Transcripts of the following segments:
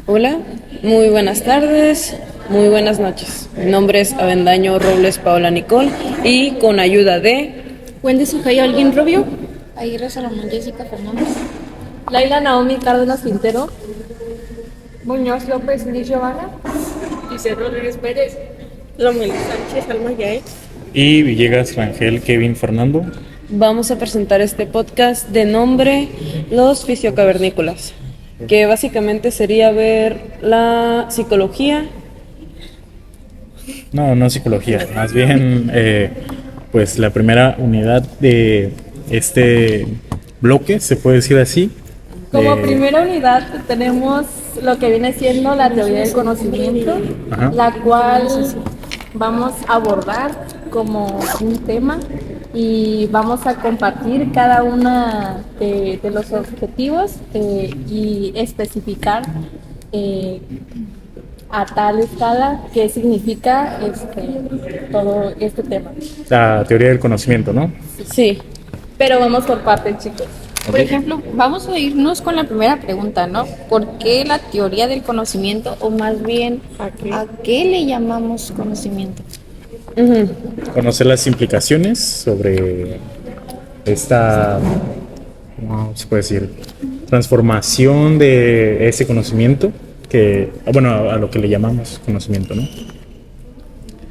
Hola, muy buenas tardes, muy buenas noches. Mi nombre es Avendaño Robles Paola Nicole y con ayuda de Wendy Sujayo Alguien Rubio. Aguirre Salomón Jessica Fernández. Laila Naomi Cárdenas Quintero. Muñoz López Liz Giovanna. Giselle Rodríguez Pérez. Lomeli Sánchez Alma Yael. Y Villegas Rangel Kevin Fernando. vamos a presentar este podcast de nombre Los Fisiocavernícolas, que básicamente sería ver la psicología. No psicología, más bien pues la primera unidad de este bloque, se puede decir así. Como primera unidad tenemos lo que viene siendo la teoría del conocimiento, Ajá. la cual vamos a abordar como un tema y vamos a compartir cada una de los objetivos y especificar a tal escala qué significa todo este tema. La teoría del conocimiento, ¿no? Sí, Pero vamos por partes, chicos. Por ejemplo, vamos a irnos con la primera pregunta, ¿no? ¿Por qué la teoría del conocimiento? O más bien, ¿a qué le llamamos conocimiento? Conocer las implicaciones sobre esta, ¿cómo se puede decir? Transformación de ese conocimiento, que, bueno, a lo que le llamamos conocimiento, ¿no?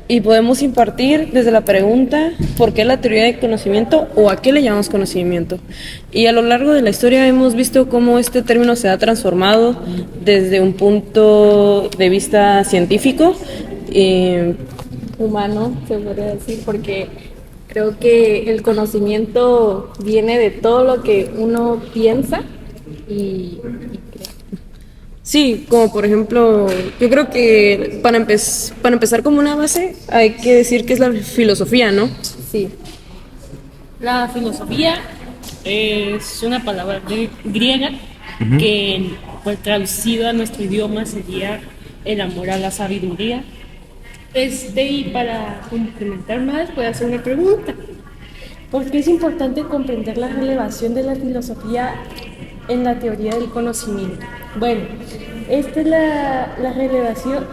y podemos impartir desde la pregunta ¿por qué la teoría del conocimiento o a qué le llamamos conocimiento? Y a lo largo de la historia hemos visto cómo este término se ha transformado desde un punto de vista científico, Humano, se podría decir, porque creo que el conocimiento viene de todo lo que uno piensa y crea. sí, como por ejemplo, yo creo que para empezar como una base hay que decir que es la filosofía, ¿no? Sí, La filosofía es una palabra griega que, pues, traducido a nuestro idioma sería el amor a la sabiduría. Y para complementar más, voy a hacer una pregunta. ¿Por qué es importante comprender la relevación de la filosofía en la teoría del conocimiento? Bueno, esta es la relevación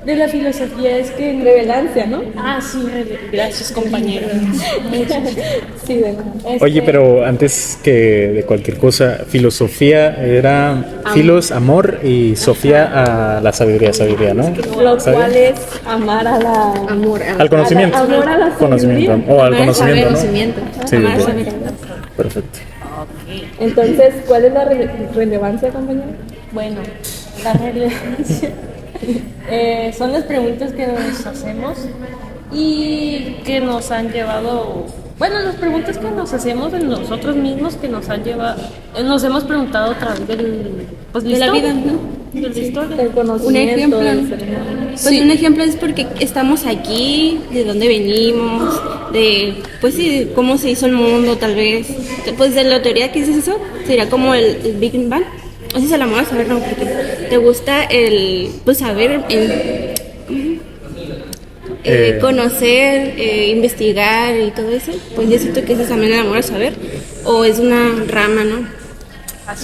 de la filosofía, es que... relevancia, ¿no? Sí, gracias, compañero. Sí, bueno. Oye, pero antes que de cualquier cosa, filosofía era filos, amor, y sofía a la sabiduría, ¿no? Lo ¿Está cual bien? es amar a la... Al conocimiento. Amor a la Conocimiento. sabiduría. O al Amar al saber, conocimiento, ¿no? Sí, conocimiento. Amar al sí. saber. Perfecto. Entonces, ¿cuál es la relevancia, compañero? Bueno, la relevancia son las preguntas que nos hacemos y que nos han llevado, bueno, las preguntas que nos hacemos en nosotros mismos, que nos han llevado, nos hemos preguntado a través de la vida, ¿no? de la historia. El Un conocimiento ejemplo, del ser humano. pues un ejemplo es porque estamos aquí, de dónde venimos, de, pues sí, de cómo se hizo el mundo, tal vez. Pues de la teoría que dices eso, sería como el Big Bang. Ese es el amor a saber, no, porque te gusta el, pues saber, conocer, investigar y todo eso. Pues yo siento que ese es también el amor a saber, o es una rama, ¿no?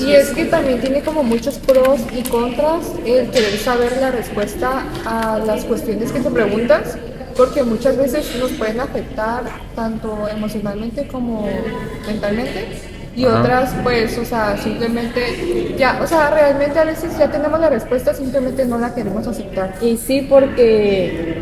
Y es que también tiene como muchos pros y contras el querer saber la respuesta a las cuestiones que te preguntas, porque muchas veces nos pueden afectar tanto emocionalmente como mentalmente, y otras pues, o sea, simplemente ya, o sea, realmente a veces ya tenemos la respuesta, simplemente no la queremos aceptar. Y sí, porque,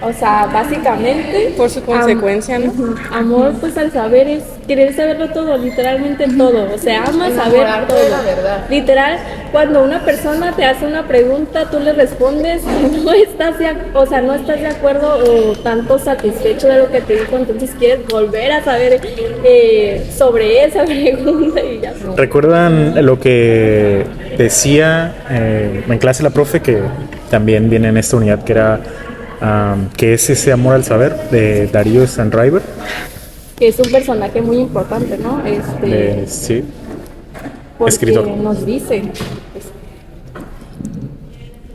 o sea, básicamente... Por su consecuencia, ¿no? Amor, pues al saber es querer saberlo todo, literalmente todo. O sea, amas saber Enamorarte todo. de la verdad. Literal, cuando una persona te hace una pregunta, tú le respondes y no estás no estás de acuerdo o tanto satisfecho de lo que te dijo, entonces quieres volver a saber sobre esa pregunta y ya. ¿Recuerdan lo que decía en clase la profe, que también viene en esta unidad, que era que es ese amor al saber, de Darío Stanriver? Que es un personaje muy importante, ¿no? Sí, Porque escritor. nos dice,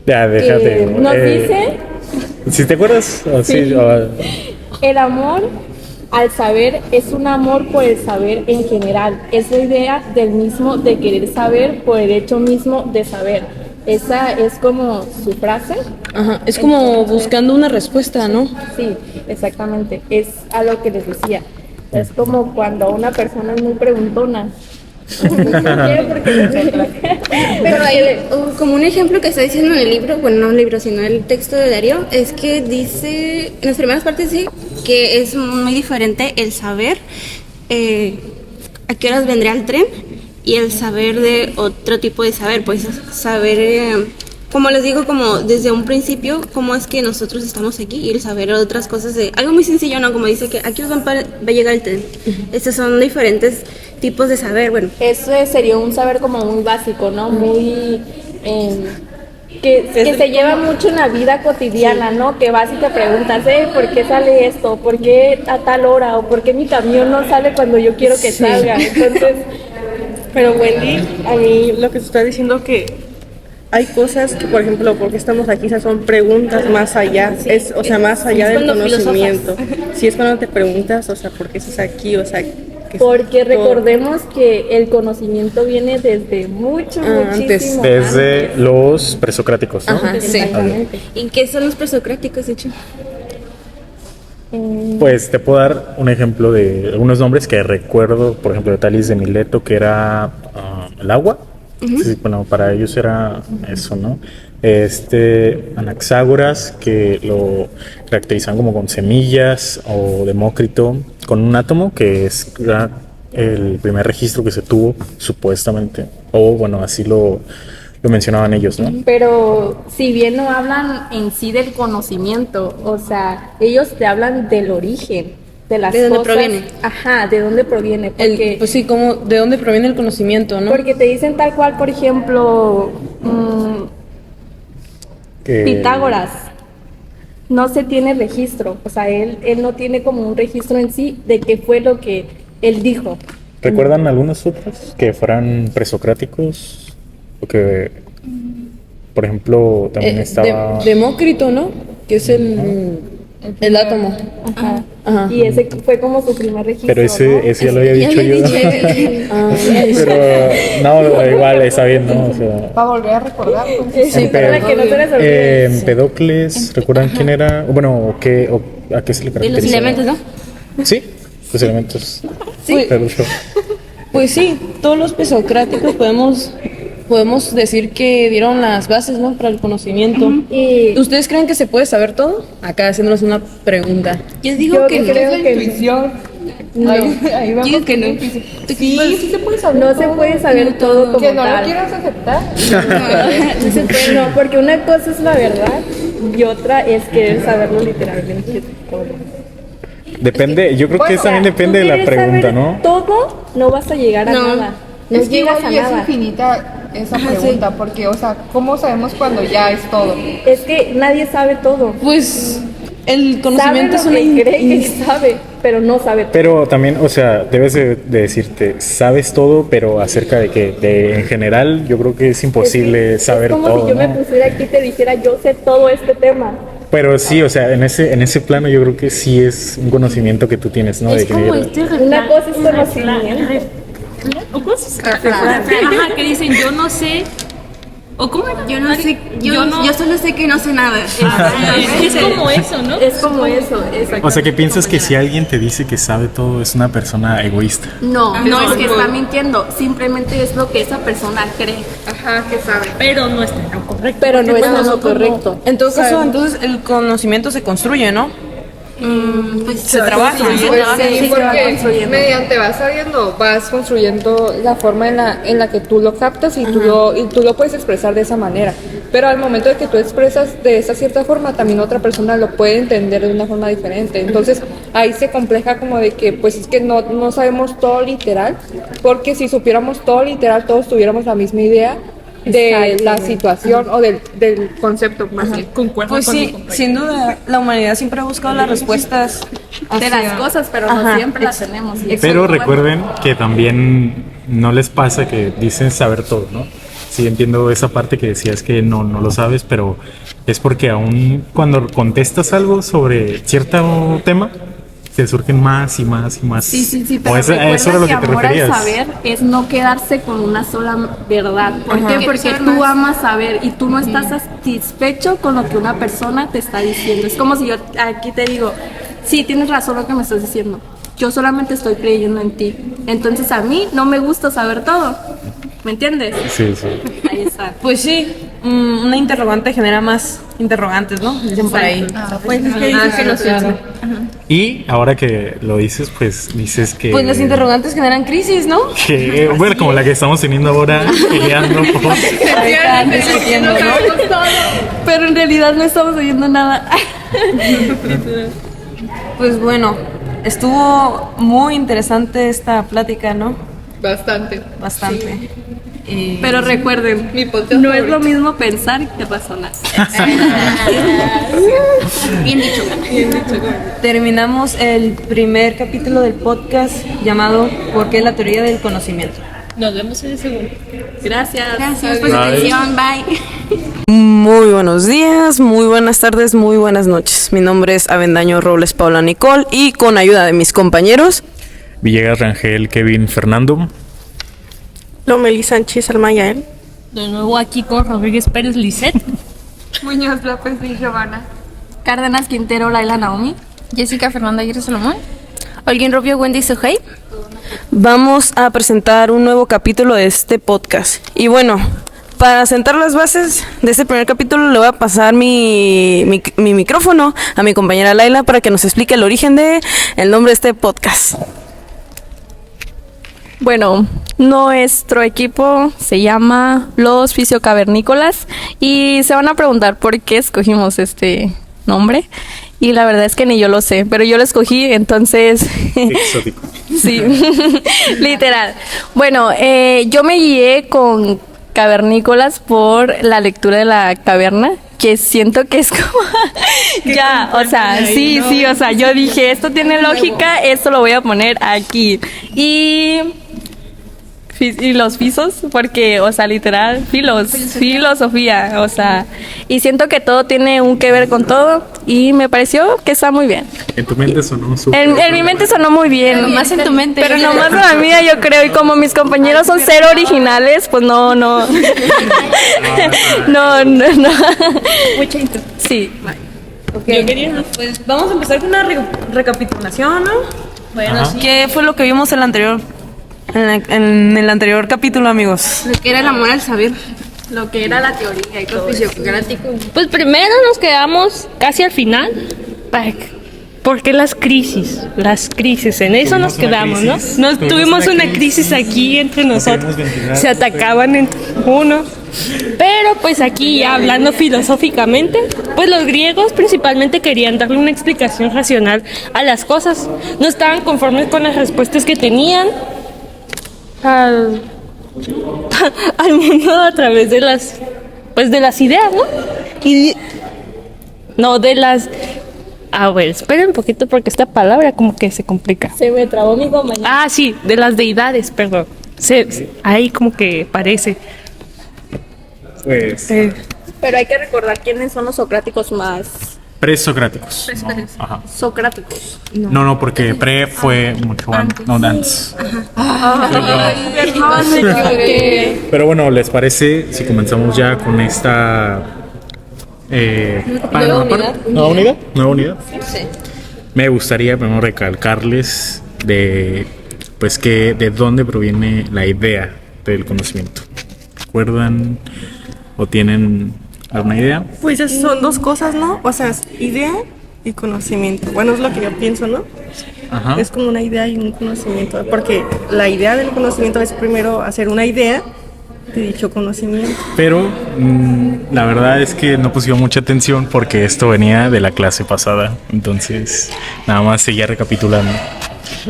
Ya, déjate. nos dice ¿Si te acuerdas? O Sí. sí, o- el amor al saber es un amor por el saber en general. Es la idea del mismo de querer saber por el hecho mismo de saber. Esa es como su frase. Ajá, es como buscando una respuesta, ¿no? Sí, exactamente. Es a lo que les decía. Es como cuando una persona es muy preguntona. Pero hay como un ejemplo que está diciendo en el libro, bueno, no el libro, sino el texto de Darío, es que dice, en las primeras partes sí, que es muy diferente el saber a qué horas vendrá el tren y el saber de otro tipo de saber, pues saber, como les digo, como desde un principio, cómo es que nosotros estamos aquí y el saber otras cosas de algo muy sencillo, ¿no? Como dice que aquí va a llegar el tren. Estos son diferentes tipos de saber, bueno. Eso sería un saber como muy básico, ¿no? Muy... que se lleva mucho en la vida cotidiana, ¿no? Que vas y te preguntas, ¿por qué sale esto? ¿Por qué a tal hora? ¿O por qué mi camión no sale cuando yo quiero que salga? Entonces... Pero Wendy, a mí lo que se está diciendo que hay cosas que, por ejemplo, porque estamos aquí, esas son preguntas más allá, o sea, más allá del conocimiento. Si es cuando te preguntas, o sea, ¿por qué estás aquí? O sea, porque recordemos que el conocimiento viene desde muchísimo desde los presocráticos, ¿no? Ajá, sí. Exactamente. ¿Y qué son los presocráticos, de hecho? Pues te puedo dar un ejemplo de algunos nombres que recuerdo, por ejemplo, de Tales de Mileto, que era el agua. Sí, bueno, para ellos era eso, ¿no? Anaxágoras, que lo caracterizan como con semillas, o Demócrito, con un átomo, que es el primer registro que se tuvo, supuestamente, o bueno, así lo mencionaban ellos, ¿no? Pero si bien no hablan en sí del conocimiento, o sea, ellos te hablan del origen de las ¿De dónde cosas. proviene? Ajá, de dónde proviene. Porque, Pues sí, como de dónde proviene el conocimiento, ¿no? porque te dicen tal cual, por ejemplo, Que- Pitágoras. No se tiene registro, o sea, él no tiene como un registro en sí de qué fue lo que él dijo. ¿Recuerdan algunos otros que fueran presocráticos? O que, por ejemplo, también estaba... Demócrito, ¿no? Que es el átomo. Ajá. Ajá. Y ese fue como su primer registro. Pero ¿no? ese ya lo había dicho yo. Pero no, igual está bien, ¿no? O sea, Para volver a recordar. Pues. Sí, para que no se les olvide. Empedocles, ¿recuerdan quién era? Bueno, ¿a qué se le De caracteriza? los elementos, ¿no? Sí, los elementos. Sí. Pero, Pues sí, todos los presocráticos podemos decir que dieron las bases, ¿no? Para el conocimiento. Y ¿Ustedes creen que se puede saber todo? Acá haciéndonos una pregunta. Yo digo yo que no. creo que Intuición. no. Ahí Yo vamos. digo que no. Sí, sí se puede saber. No se puede saber todo como Que no lo tal. quieras aceptar. No se puede, no, porque una cosa es la verdad y otra es querer saberlo literalmente todo. depende, yo creo que Bueno, también depende de Tú la quieres pregunta, saber ¿no? todo, no vas a llegar a No. nada. No Es que llegas igual a y es nada. infinita esa pregunta, porque, o sea, ¿cómo sabemos cuando ya es todo? Es que nadie sabe todo. Pues el Sabe conocimiento lo es una que cree que sabe, pero no sabe todo. Pero también, o sea, debes de decirte, sabes todo, pero acerca de que en general yo creo que es imposible saber es como todo, si yo ¿no? me pusiera aquí y te dijera, yo sé todo este tema. Pero sí, o sea, en ese plano yo creo que sí es un conocimiento que tú tienes, ¿no? Es De que como Una cosa es conocimiento. ¿O cómo se dice? Ajá, que dicen yo no sé. ¿O cómo era? Yo no sé, yo solo sé que no sé nada. Es como eso, ¿no? Es como eso, exacto. O sea, que piensas que si alguien te dice que sabe todo es una persona egoísta. No, no es que está mintiendo, simplemente es lo que esa persona cree. Ajá, que sabe. Pero no está tan correcto. Pero no es Bueno, lo no, correcto. En todo caso, entonces el conocimiento se construye, ¿no? Pues Se trabaja. sí, Pues sí, sí, se va porque construyendo. mediante vas construyendo la forma en la que tú lo captas y tú lo puedes expresar de esa manera. Pero al momento de que tú expresas de esa cierta forma, también otra persona lo puede entender de una forma diferente. Entonces ahí se compleja como de que pues es que no sabemos todo literal, porque si supiéramos todo literal, todos tuviéramos la misma idea de la Exactamente. situación o del concepto más bien. Concuerdo Pues con mi sí, compañero. sin duda, la humanidad siempre ha buscado las respuestas De las cosas, pero no Ajá, siempre las tenemos. Pero recuerden que también no les pasa que dicen saber todo, ¿no? Sí, entiendo esa parte que decías que no lo sabes, pero es porque aún cuando contestas algo sobre cierto tema, te surgen más y más y más. Sí, pero O eso recuerda era lo que te amor al referías. saber es no quedarse con una sola verdad. ¿Por qué? Porque tú amas saber y tú no estás satisfecho con lo que una persona te está diciendo. Es como si yo aquí te digo, sí, tienes razón lo que me estás diciendo. Yo solamente estoy creyendo en ti. Entonces a mí no me gusta saber todo. ¿Me entiendes? Sí. Ahí está. Pues sí, una interrogante genera más interrogantes, ¿no? Dicen por ahí. Pues es que dices que lo siento. Y ahora que lo dices, pues dices que... Pues las interrogantes generan crisis, ¿no? Que, bueno, como la que estamos teniendo ahora, peleando por... Están discutiendo, ¿no? Pero en realidad no estamos oyendo nada. Pues bueno, estuvo muy interesante esta plática, ¿no? Bastante. Bastante. Pero recuerden, Mi podcast no es favorito. lo mismo pensar que razonar. Bien dicho. Terminamos el primer capítulo del podcast llamado ¿Por qué la teoría del conocimiento? Nos vemos en el segundo. Gracias. Gracias por su atención. Bye. Muy buenos días, muy buenas tardes, muy buenas noches. Mi nombre es Avendaño Robles Paula Nicole y con ayuda de mis compañeros Villegas Rangel, Kevin, Fernando. Lomeli Sánchez Almayael. De nuevo aquí con Rodríguez Pérez Lisset. Muñoz López y Giovanna. Cárdenas Quintero, Laila Naomi. Jessica Fernanda Aguirre Salomón. Holguín Rubio, Wendy Sujei. vamos a presentar un nuevo capítulo de este podcast. Y bueno, para sentar las bases de este primer capítulo le voy a pasar mi micrófono a mi compañera Laila para que nos explique el origen de el nombre de este podcast. Bueno, nuestro equipo se llama Los Fisiocavernícolas y se van a preguntar por qué escogimos este nombre. Y la verdad es que ni yo lo sé, pero yo lo escogí, entonces... Exótico. Sí, literal. Bueno, yo me guié con cavernícolas por la lectura de la caverna, que siento que es como... ya, o sea, sí, o sea, yo dije, esto tiene lógica, esto lo voy a poner aquí. Y los fisos, porque, o sea, literal, filosofía, o sea, y siento que todo tiene un que ver con todo y me pareció que está muy bien. En tu mente sonó súper. En mi mente sonó muy bien. Nomás en tu mente. Pero nomás en la mía, yo creo, y como mis compañeros son cero originales, pues no. no. Mucha intro. Sí. Pues vamos a empezar con una recapitulación, ¿no? Bueno, Ajá. sí. ¿Qué fue lo que vimos en el anterior, en el anterior capítulo, amigos? Lo que era el amor al saber. Lo que era la teoría y todo eso. Pues primero nos quedamos casi al final. Porque las crisis, en eso nos Tuvimos una quedamos, ¿no? crisis. Nos Tuvimos tuvimos una una crisis aquí entre No nosotros. queremos ventilar. Se atacaban entre unos. Pero pues aquí ya hablando filosóficamente, pues los griegos principalmente querían darle una explicación racional a las cosas. No estaban conformes con las respuestas que tenían al mundo a través de las ideas, ¿no? No de las... A ver, esperen un poquito porque esta palabra como que se complica. Se me trabó mi compañero. Ah, sí, de las deidades, perdón. Ahí como que parece. Pues. Pero hay que recordar quiénes son los socráticos más Presocráticos. Ajá. socráticos. No, porque pre fue mucho antes. No, antes. Perdón, me equivoqué. Pero bueno, ¿les parece si comenzamos ya con esta nueva unidad? Sí. Me gustaría primero recalcarles de dónde proviene la idea del conocimiento. ¿Recuerdan o tienen alguna idea? Pues esas son dos cosas, ¿no? O sea, idea y conocimiento. Bueno, es lo que yo pienso, ¿no? Ajá. Es como una idea y un conocimiento. Porque la idea del conocimiento es primero hacer una idea de dicho conocimiento. Pero la verdad es que no pusieron mucha atención porque esto venía de la clase pasada. Entonces, nada más seguía recapitulando.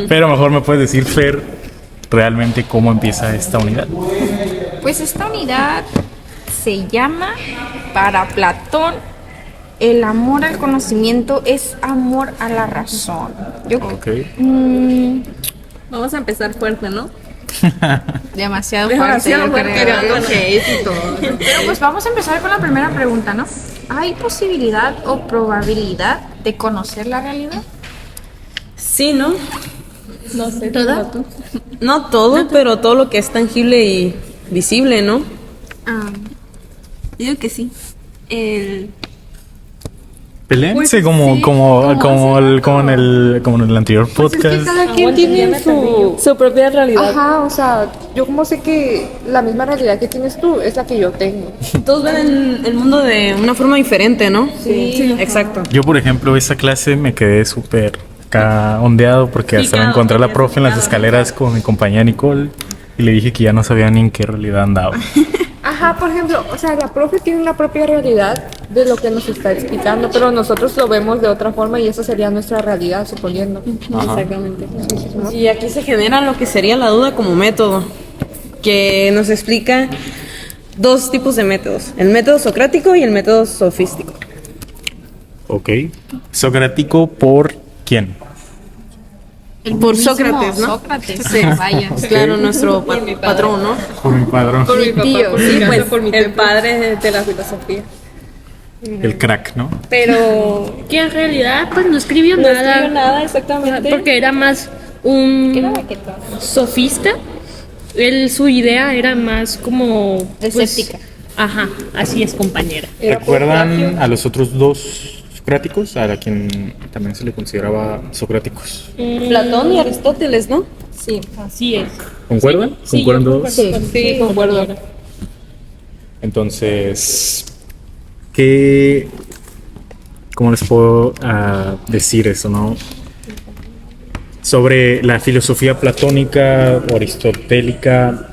Pero mejor me puedes decir, Fer, realmente cómo empieza esta unidad. Pues esta unidad se llama, para Platón, el amor al conocimiento es amor a la razón. Yo Ok. Vamos a empezar fuerte, ¿no? demasiado Demasiado fuerte, yo fuerte, creo. Pero pues vamos a empezar con la primera pregunta, ¿no? ¿Hay posibilidad o probabilidad de conocer la realidad? Sí, ¿no? No sé. ¿Toda? No todo, pero todo lo que es tangible y visible, ¿no? Ah, digo que sí. El... Peleense como en el anterior podcast. Cada quien tiene Su propia realidad. Ajá, o sea, yo como sé que la misma realidad que tienes tú es la que yo tengo. Todos ven el mundo de una forma diferente, ¿no? Sí. Exacto. Yo, por ejemplo, esa clase me quedé súper acá ondeado porque hasta me encontré a la profe en las escaleras con mi compañera Nicole y le dije que ya no sabía ni en qué realidad andaba. Ajá, por ejemplo, o sea, la profe tiene una propia realidad de lo que nos está explicando, pero nosotros lo vemos de otra forma y esa sería nuestra realidad, suponiendo. Exactamente. Y aquí se genera lo que sería la duda como método, que nos explica dos tipos de métodos, el método socrático y el método sofístico. Ok. Socrático por quién? Por Sócrates, ¿no? Sócrates. Sí, Vaya. claro, nuestro patrón, ¿no? Por mi padrón. Mi tío, Sí, pues el padre de la filosofía. El crack, ¿no? Pero Que en realidad pues no escribió no nada. escribió nada exactamente. Porque era más un sofista. Su idea era más como... pues, Escéptica. Ajá, así es, compañera. ¿Recuerdan a los otros dos socráticos? A quien también se le consideraba socráticos. Platón y Aristóteles, ¿no? Sí. Así es. ¿Concuerdan? Sí, ¿Concuerdan yo todos? concuerdo con Sí, tu concuerdo. compañera. Entonces, ¿cómo les puedo decir eso, no? Sobre la filosofía platónica o aristotélica.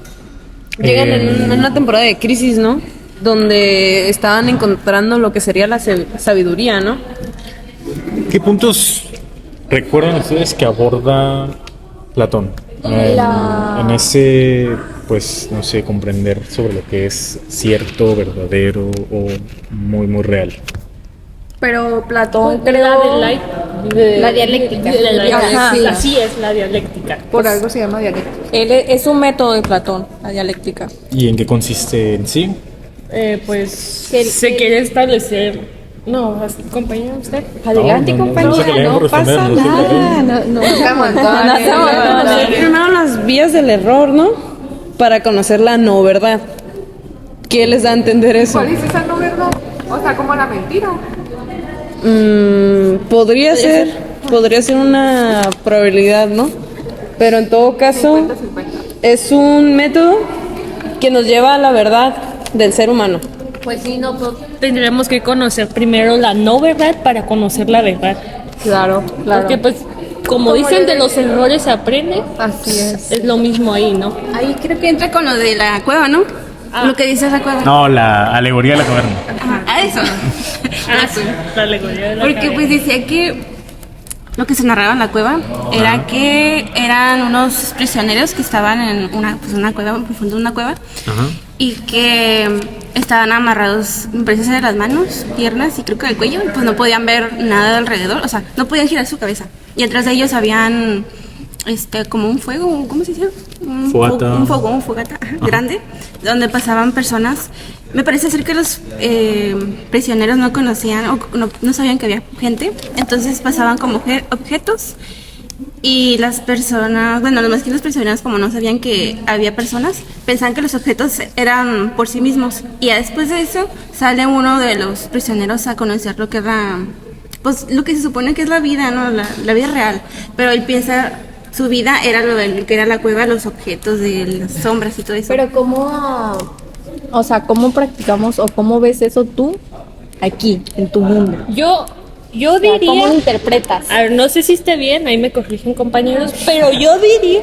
Llegan en una temporada de crisis, ¿no? Donde estaban encontrando lo que sería la sabiduría, ¿no? ¿Qué puntos recuerdan ustedes que aborda Platón? En ese, pues, no sé, comprender sobre lo que es cierto, verdadero o muy, muy real. Pero Platón La creo La dialéctica. Ajá, Sí. así es la dialéctica. por algo se llama dialéctica. Es un método de Platón, la dialéctica. ¿Y en qué consiste en sí? Pues se quiere establecer. No, compañero, usted. Adelante, No, no, no, no sé qué le compañera, debo no pasa responder, lo siento. nada. Primero las vías del error, ¿no? Para conocer la no verdad. ¿Qué les da a entender eso? ¿Cuál es esa no verdad? O sea, como la mentira. Podría ser una probabilidad, ¿no? Pero en todo caso 50-50. es un método que nos lleva a la verdad del ser humano. Pues sí, no, Tendremos que conocer primero la no verdad para conocer la verdad. Claro, claro. Porque pues, como dicen, de los errores se aprende. Así es. Es lo mismo ahí, ¿no? Ahí creo que entra con lo de la cueva, ¿no? Lo que dice la cueva. No, la alegoría de la caverna. Ajá, a eso. Sí, la alegoría de la Porque cadena. pues decía que lo que se narraba en la cueva era que eran unos prisioneros que estaban en una cueva, muy profunda, una cueva, Ajá. y que estaban amarrados, me parece, de las manos, piernas y creo que del cuello, y pues no podían ver nada alrededor, o sea, no podían girar su cabeza. Y atrás de ellos habían como un fuego, ¿cómo se dice? Fogata. Un fogón, fogata grande, donde pasaban personas. Me parece ser que los prisioneros no conocían o no sabían que había gente, entonces pasaban como objetos y las personas, bueno, los más que los prisioneros, como no sabían que había personas, pensaban que los objetos eran por sí mismos, y ya después de eso sale uno de los prisioneros a conocer lo que era, pues lo que se supone que es la vida, ¿no? La vida real, pero él piensa su vida era lo que era la cueva, los objetos de las sombras y todo eso. Pero ¿cómo practicamos o cómo ves eso tú aquí, en tu mundo? Yo ¿Cómo diría, lo interpretas? a ver, no sé si esté bien, ahí me corrigen compañeros, pero yo diría,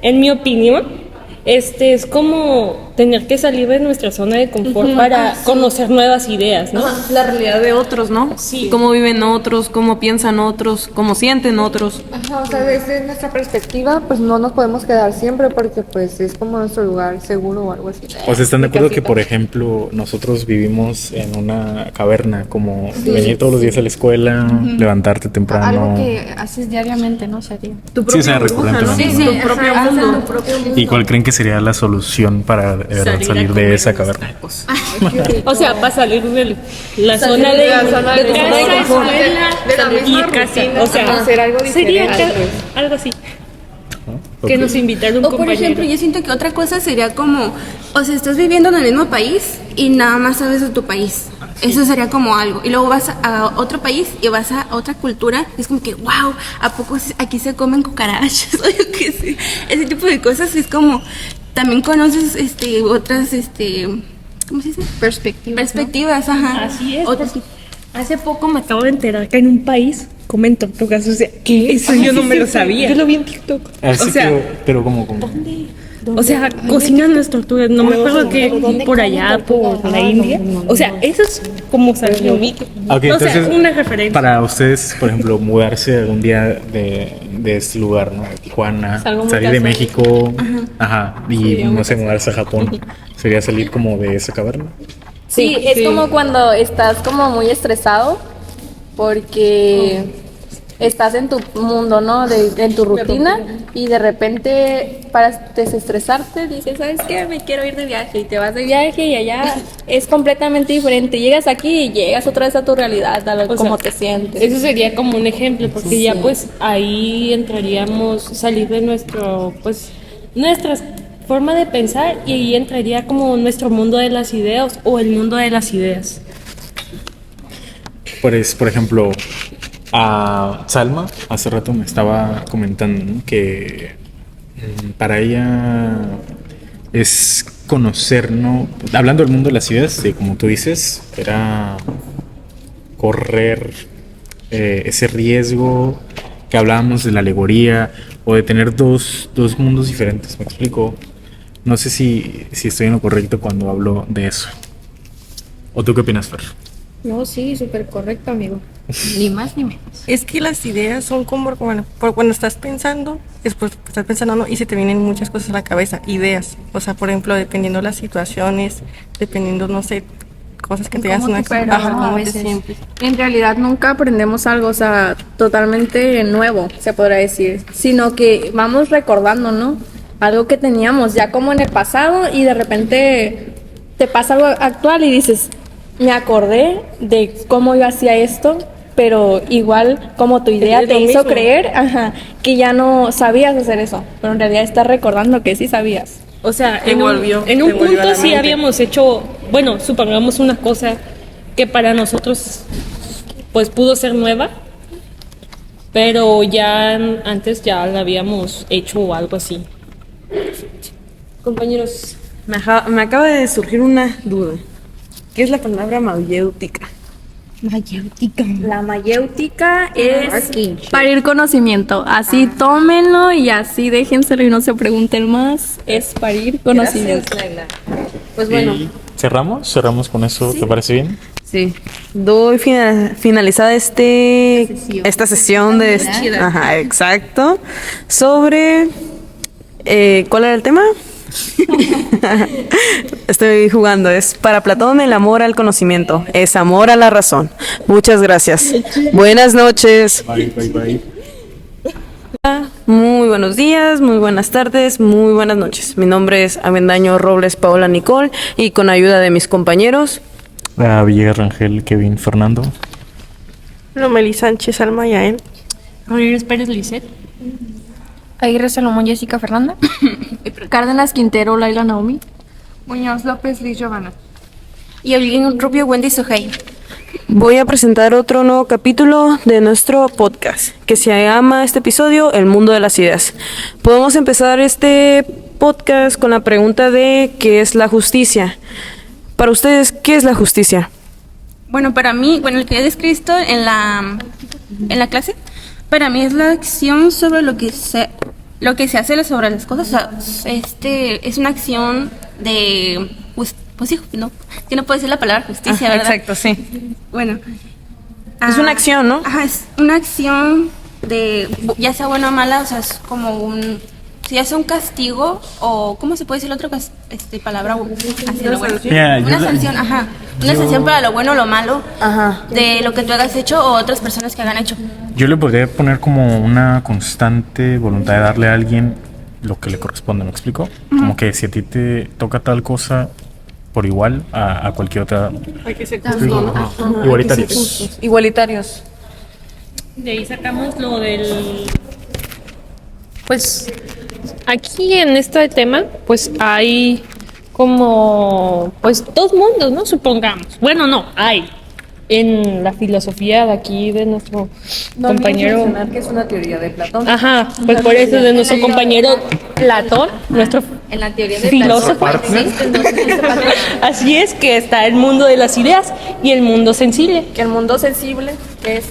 en mi opinión, es como tener que salir de nuestra zona de confort para conocer nuevas ideas, ¿no? La realidad de otros, ¿no? Sí. Cómo viven otros, cómo piensan otros, cómo sienten otros. Ajá, o sea, desde nuestra perspectiva, pues no nos podemos quedar siempre porque pues es como nuestro lugar seguro o algo así. O sea, ¿están de acuerdo que, Casita. por ejemplo, nosotros vivimos en una caverna, como venir todos los días a la escuela, levantarte temprano? Algo que haces diariamente, ¿no? Sería. Tu Sí, o sea, propia burbuja, ¿no? recurrentemente. Sí, Tu propio mundo. ¿Y cuál creen que sería la solución para de verdad salir de esa caverna? O sea, para salir de la zona de de tu zona de casa, confort, escuela, de la misma y casa. rutina, O sea, hacer algo sería diferente. algo así. Ok. Que nos invitaron un O por compañero. ejemplo, yo siento que otra cosa sería como, o sea, estás viviendo en el mismo país y nada más sabes de tu país. Eso sería como algo. Y luego vas a otro país y vas a otra cultura. Es como que, wow, ¿a poco aquí se comen cucarachas? O yo qué sé. Ese tipo de cosas es como, también conoces otras, ¿cómo se dice? Perspectivas, ajá. Así es. Otras- porque hace poco me acabo de enterar que en un país comen tortugas. O sea, ¿qué? Eso yo no me lo sabía. Yo lo vi en TikTok. Así o sea, pero como o sea, cocinan las tortugas. No me acuerdo que por allá, por la India. O sea, eso es como salió mi. Ok, o sea, entonces, una referencia. para ustedes, por ejemplo, mudarse algún día de este lugar, ¿no? De Tijuana, algo muy salir de casual. México, y no sé, mudarse a Japón, sería salir como de esa caverna. Sí, es como cuando estás como muy estresado porque estás en tu mundo, ¿no? En tu rutina y de repente para desestresarte dices, ¿sabes qué? Me quiero ir de viaje y te vas de viaje y allá es completamente diferente. Llegas aquí y llegas otra vez a tu realidad, a lo, O cómo sea, te sientes. Eso sería como un ejemplo, porque ya pues ahí entraríamos, salir de nuestra forma de pensar y ahí entraría como nuestro mundo de las ideas o el mundo de las ideas. Pues, por ejemplo, a Salma hace rato me estaba comentando, ¿no? Que para ella es conocer, ¿no? Hablando del mundo de las ideas, como tú dices, era correr ese riesgo que hablábamos de la alegoría o de tener dos mundos diferentes. ¿Me explico? No sé si estoy en lo correcto cuando hablo de eso. ¿O tú qué opinas, Fer? No, sí, súper correcto, amigo. Ni más ni menos. Es que las ideas son como, bueno, cuando estás pensando, después estás pensando, ¿no? Y se te vienen muchas cosas a la cabeza, ideas. O sea, por ejemplo, dependiendo las situaciones, dependiendo, no sé, cosas que tengas una cómo te sientes. En realidad nunca aprendemos algo, o sea, totalmente nuevo, se podrá decir, sino que vamos recordando, ¿no? Algo que teníamos ya como en el pasado y de repente te pasa algo actual y dices, me acordé de cómo yo hacía esto, pero igual como tu idea Es te lo hizo mismo. creer, que ya no sabías hacer eso, pero en realidad estás recordando que sí sabías. O sea, Te en volvió un a punto la sí mente. habíamos hecho, bueno, supongamos una cosa que para nosotros pues pudo ser nueva, pero ya antes ya la habíamos hecho o algo así. Compañeros, me acaba de surgir una duda. ¿Qué es la palabra mayéutica? La mayéutica es parir conocimiento. Así tómenlo y así déjenselo y no se pregunten más. Es parir conocimiento. Pues bueno, ¿Y cerramos con eso, ¿te parece bien? sí. Doy finalizada esta sesión de... Ajá, exacto. Sobre... ¿cuál era el tema? Estoy jugando. Es para Platón el amor al conocimiento. Es amor a la razón. Muchas gracias. Buenas noches. Bye, bye, bye. Muy buenos días, muy buenas tardes, muy buenas noches. Mi nombre es Avendaño Robles Paola Nicole y con ayuda de mis compañeros. Villegas Rangel, Kevin, Fernando. Lomeli Sánchez, Alma Yael. Rodríguez Pérez Lisset. Aguirre Salomón, Jessica Fernanda. Cárdenas Quintero, Laila Naomi. Muñoz López, Liz Giovanna. Y Olguín Rubio, Wendy Sujei. Voy a presentar otro nuevo capítulo de nuestro podcast que se llama este episodio El mundo de las ideas. Podemos empezar este podcast con la pregunta de ¿qué es la justicia? Para ustedes, ¿qué es la justicia? Bueno, para mí, bueno, el que he descrito en la clase, para mí es la acción sobre lo que se hace sobre las cosas. O sea, es una acción de, pues sí, no, que no puedo decir la palabra justicia, ¿verdad? Exacto, sí. Bueno. Es una acción, ¿no? Ajá, es una acción de, ya sea buena o mala, o sea, es como si hace un castigo o, ¿cómo se puede decir la otra palabra? Una sanción, ajá. Una sanción para lo bueno o lo malo de lo que tú hayas hecho o otras personas que hagan hecho. Yo le podría poner como una constante voluntad de darle a alguien lo que le corresponde, ¿me explico? Como que si a ti te toca tal cosa por igual a cualquier otra... Hay que ser ¿me explico? Ajá. Igualitarios. Igualitarios. De ahí sacamos lo del... Pues aquí en este tema, pues hay como, pues dos mundos, ¿no? Supongamos. Bueno, no, hay. En la filosofía de aquí de nuestro compañero... que es una teoría de Platón. Ajá, pues por eso de nuestro compañero Platón, nuestro En la teoría de filósofo. Platón existen dos mundos. Así es que está el mundo de las ideas y el mundo sensible. Que el mundo sensible es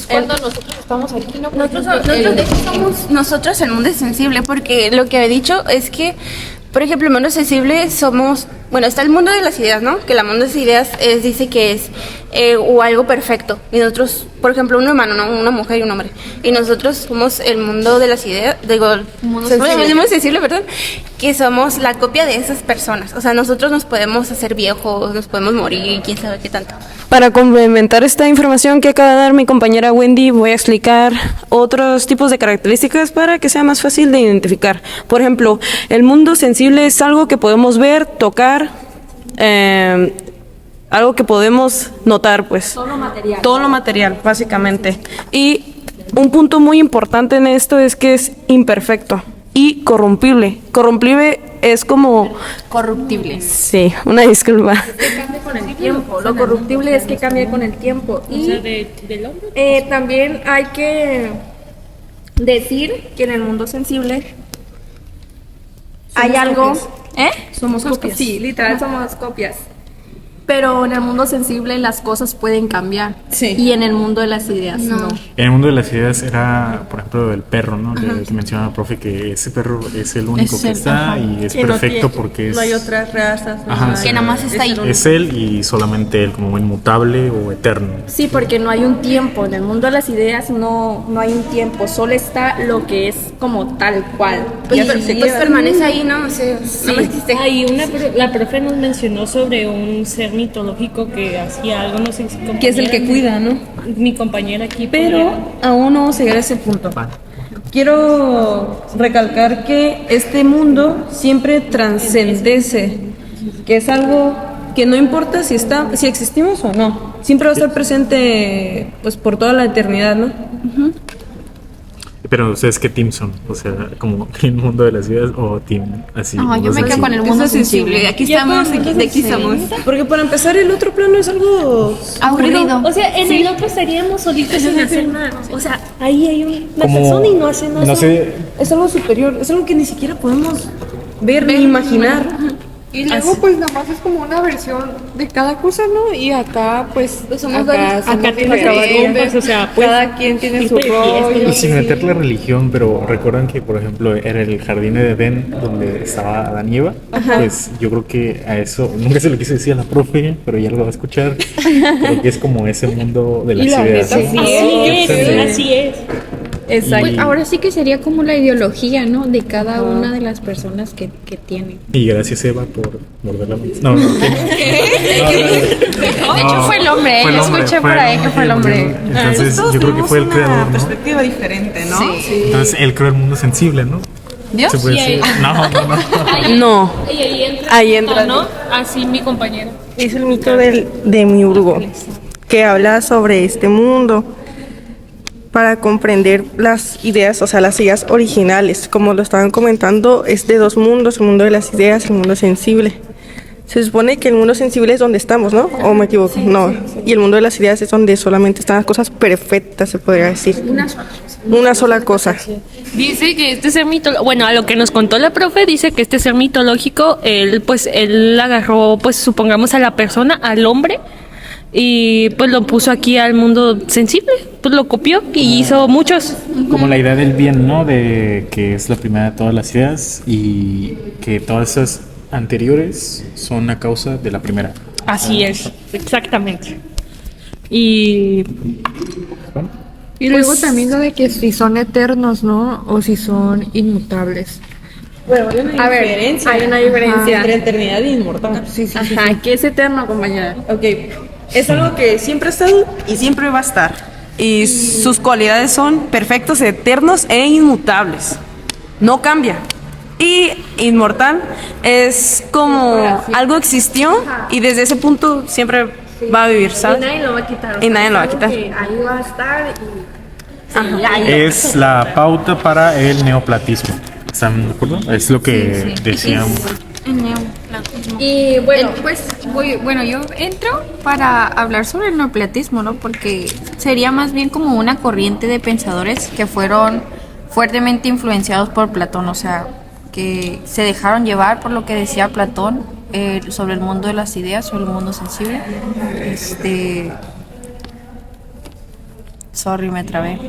Cuando nosotros estamos aquí, ¿no? Por Nosotros, ejemplo, nosotros, de hecho, somos nosotros el mundo es sensible, porque lo que he dicho es que, por ejemplo, el mundo sensible somos, bueno, está el mundo de las ideas, ¿no? Que el mundo de las ideas dice que es o algo perfecto. Y nosotros, por ejemplo, un humano, ¿no? Una mujer y un hombre. Y nosotros somos el mundo de las ideas, digo, el mundo sensible, perdón, que somos la copia de esas personas. O sea, nosotros nos podemos hacer viejos, nos podemos morir, quién sabe qué tanto. Para complementar esta información que acaba de dar mi compañera Wendy, voy a explicar otros tipos de características para que sea más fácil de identificar. Por ejemplo, el mundo sensible es algo que podemos ver, tocar, algo que podemos notar, pues. Todo lo material, básicamente. Y un punto muy importante en esto es que es imperfecto y corrompible. Corrompible es como... corruptible. Sí, una disculpa. Que cambia con el tiempo. Lo corruptible es que cambia con el tiempo. O Y sea, del hombre. también hay que decir que en el mundo sensible hay algo. Somos copias. Sí, literal somos copias. Pero en el mundo sensible las cosas pueden cambiar. Sí. Y en el mundo de las ideas no. En el mundo de las ideas era, por ejemplo, el perro, ¿no? Que mencionaba el profe que ese perro es el único que está y es Que no perfecto tiene- porque es... no hay otras razas. no Ajá, hay- sí. Que nada más está ahí. Es él y solamente él, como inmutable o eterno. Sí, porque no hay un tiempo. En el mundo de las ideas no hay un tiempo. Solo está lo que es como tal cual. Pues, pues permanece ahí, ¿no? O sea, no existe. Hay la profe nos mencionó sobre un ser mitológico que hacía algo, no sé si Que es el que cuida, ¿no? Mi compañera aquí. Pero aún no vamos a llegar a ese punto. Quiero recalcar que este mundo siempre trascendece, que es algo que no importa si existimos o no, siempre va a estar presente pues por toda la eternidad, ¿no? Pero ustedes, ¿qué team son? O sea, como team mundo de las ideas o team así. No, yo me mundo quedo con el mundo sensible. Aquí estamos, de aquí estamos. Porque para empezar el otro plano es algo Aburrido. O sea, en el otro estaríamos solitos sin hacer nada. O sea, ahí hay una Como- persona y no hace nada. No sé, es algo superior, es algo que ni siquiera podemos ver ni imaginar. Y luego pues nada más es como una versión de cada cosa, ¿no? Y acá pues somos varios. Acá tienes diferentes. o sea, pues, cada quien tiene su tipo de rol. fiesta. y sin meter la religión, pero recuerdan que, por ejemplo, era el jardín de Edén donde estaba Adán y Eva. Pues yo creo que a eso, nunca se lo quise decir a la profe, pero ya lo va a escuchar. Creo que es como ese mundo de las la ideas. neta, ¿no? Así es. Exacto. Y- Ahora sí que sería como la ideología, ¿no? De cada una de las personas que tienen. Y gracias, Eva, por morder la mesa. No, no, De hecho, fue el hombre, fue el yo hombre, escuché fue por el ahí que fue el hombre. Entonces, yo creo que fue el creador, ¿no? perspectiva diferente, ¿no? Entonces, él creó el mundo sensible, ¿no? ¿Dios? Se puede decir. No, no, no. No. Y Ahí entra. ¿no? Así mi compañero. Es el mito de Demiurgo, que habla sobre este mundo para comprender las ideas, o sea, las ideas originales. Como lo estaban comentando, es de dos mundos, el mundo de las ideas y el mundo sensible. Se supone que el mundo sensible es donde estamos, ¿no? ¿O me equivoco? No. Y el mundo de las ideas es donde solamente están las cosas perfectas, se podría decir. Una sola cosa. Dice que este ser mitológico, bueno, a lo que nos contó la profe, dice que este ser mitológico, él agarró, pues supongamos a la persona, al hombre, y pues lo puso aquí al mundo sensible, pues lo copió y hizo muchos. Como la idea del bien, ¿no? De que es la primera de todas las ideas y que todas esas anteriores son a causa de la primera. Así es, exactamente. Y Y luego también lo de que si son eternos, ¿no? O si son inmutables. Bueno, hay una A ver, diferencia. hay una diferencia. Entre eternidad e inmortal. Ajá, ¿qué es eterno, compañera? Ok, es algo que siempre ha estado y siempre va a estar. Y sus cualidades son perfectos, eternos e inmutables. no cambia. Y inmortal es como algo existió y desde ese punto siempre va a vivir, Y ¿sabes? nadie lo va a quitar. Y nadie lo va a quitar. Que ahí va a estar y Es la pauta para el neoplatismo. ¿Están de acuerdo? Es lo que decíamos. El neoplatismo. Y bueno, Pues yo entro para hablar sobre el neoplatismo, ¿no? Porque sería más bien como una corriente de pensadores que fueron fuertemente influenciados por Platón, o sea, que se dejaron llevar por lo que decía Platón sobre el mundo de las ideas, sobre el mundo sensible. Sorry, me trabé.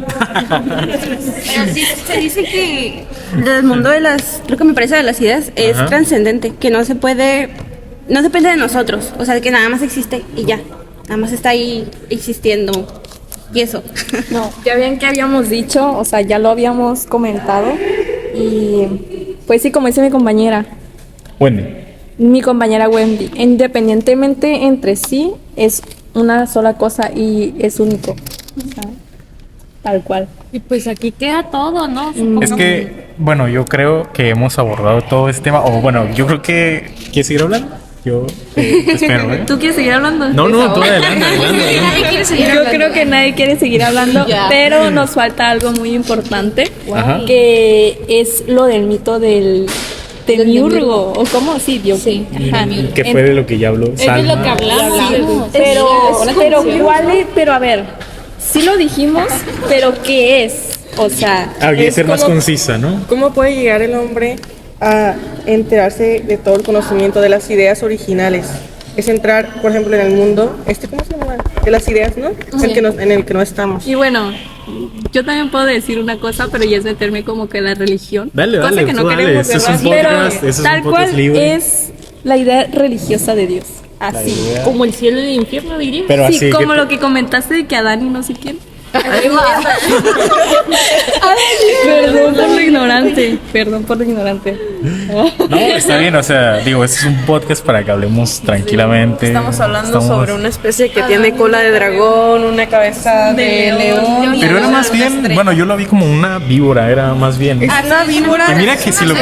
Pero sí, se dice que el mundo de lo que me parece de las ideas es trascendente, que no depende de nosotros, o sea, que nada más existe y ya, nada más está ahí existiendo y eso. no, ya ven que habíamos dicho, o sea, ya lo habíamos comentado. Y pues sí, como dice mi compañera Wendy, independientemente entre sí, es una sola cosa y es único. O sea, tal cual. Y pues aquí queda todo, ¿no? Es que, bueno, yo creo que hemos abordado todo este tema. O bueno, yo creo que... ¿Quieres seguir hablando? Yo te espero, ¿eh? ¿Tú quieres seguir hablando? No, tú adelante. Nadie quiere seguir Yo hablando. creo que nadie quiere seguir hablando, pero nos falta algo muy importante, Ajá. que es lo del mito del demiurgo, o cómo, sí, Dios. Ajá. Que fue de lo que ya habló Es de lo que hablamos. Pero a ver, sí lo dijimos, pero ¿qué es? O sea, Habría que Es ser más como- concisa, ¿no? ¿Cómo puede llegar el hombre a enterarse de todo el conocimiento de las ideas originales? Es entrar, por ejemplo, en el mundo, ¿cómo se llama? De las ideas, ¿no? En el que no estamos. y bueno, yo también puedo decir una cosa, pero ya es meterme como que en la religión. Dale, cosa dale, que tú no dale, queremos, este es un ¿verdad? podcast, este es un Tal podcast cual libre. es la idea religiosa de Dios. Así. Como el cielo y el infierno, diría. Pero Sí, así como que lo que comentaste de que Adán y no sé quién. Perdón por lo ignorante. No, está bien, o sea, digo, este es un podcast para que hablemos tranquilamente. Estamos hablando sobre una especie que tiene cola de dragón, una cabeza de león. Pero era más bien, bueno, yo lo vi como una víbora, era más bien. Una víbora. Y mira que si lo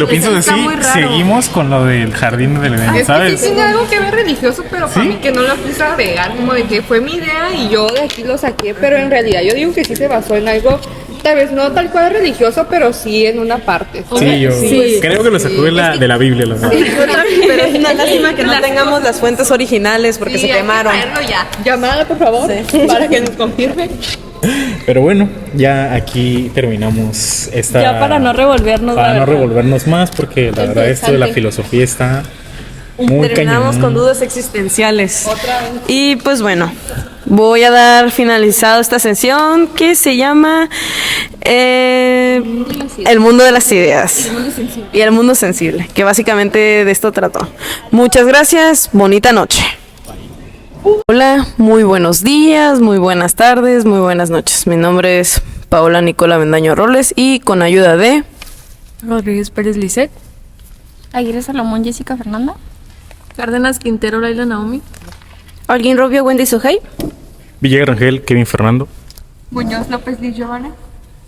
piensas así, seguimos con lo del jardín del Edén, Es que ¿sabes? sí tiene algo que ver religioso, pero para ¿Sí? mí que no lo quise agregar, como de que fue mi idea y yo de aquí lo saqué, pero en realidad yo digo que sí se basó en algo, tal vez no tal cual religioso, pero sí en una parte. Sí, yo creo que lo sacó de la Biblia, la verdad. Pero es una lástima que no tengamos las fuentes originales porque se quemaron. Llamada, por favor, para que nos confirme. Pero bueno, ya aquí terminamos esta. Ya para no revolvernos. Para la no verdad. revolvernos más, porque la verdad esto de la filosofía está muy Terminamos cañón. con dudas existenciales. Y pues bueno, voy a dar finalizado esta sesión que se llama El mundo de las ideas y el mundo sensible, que básicamente de esto trató. Muchas gracias, bonita noche. Hola, muy buenos días, muy buenas tardes, muy buenas noches. Mi nombre es Paola Nicola Bendaño Robles y con ayuda de... Rodríguez Pérez Lisset. Aguirre Salomón, Jessica Fernanda. Cárdenas Quintero, Laila Naomi. Alguien Robio, Wendy Sujei. Villegas Rangel, Kevin Fernando. Muñoz López Liz Giovanna.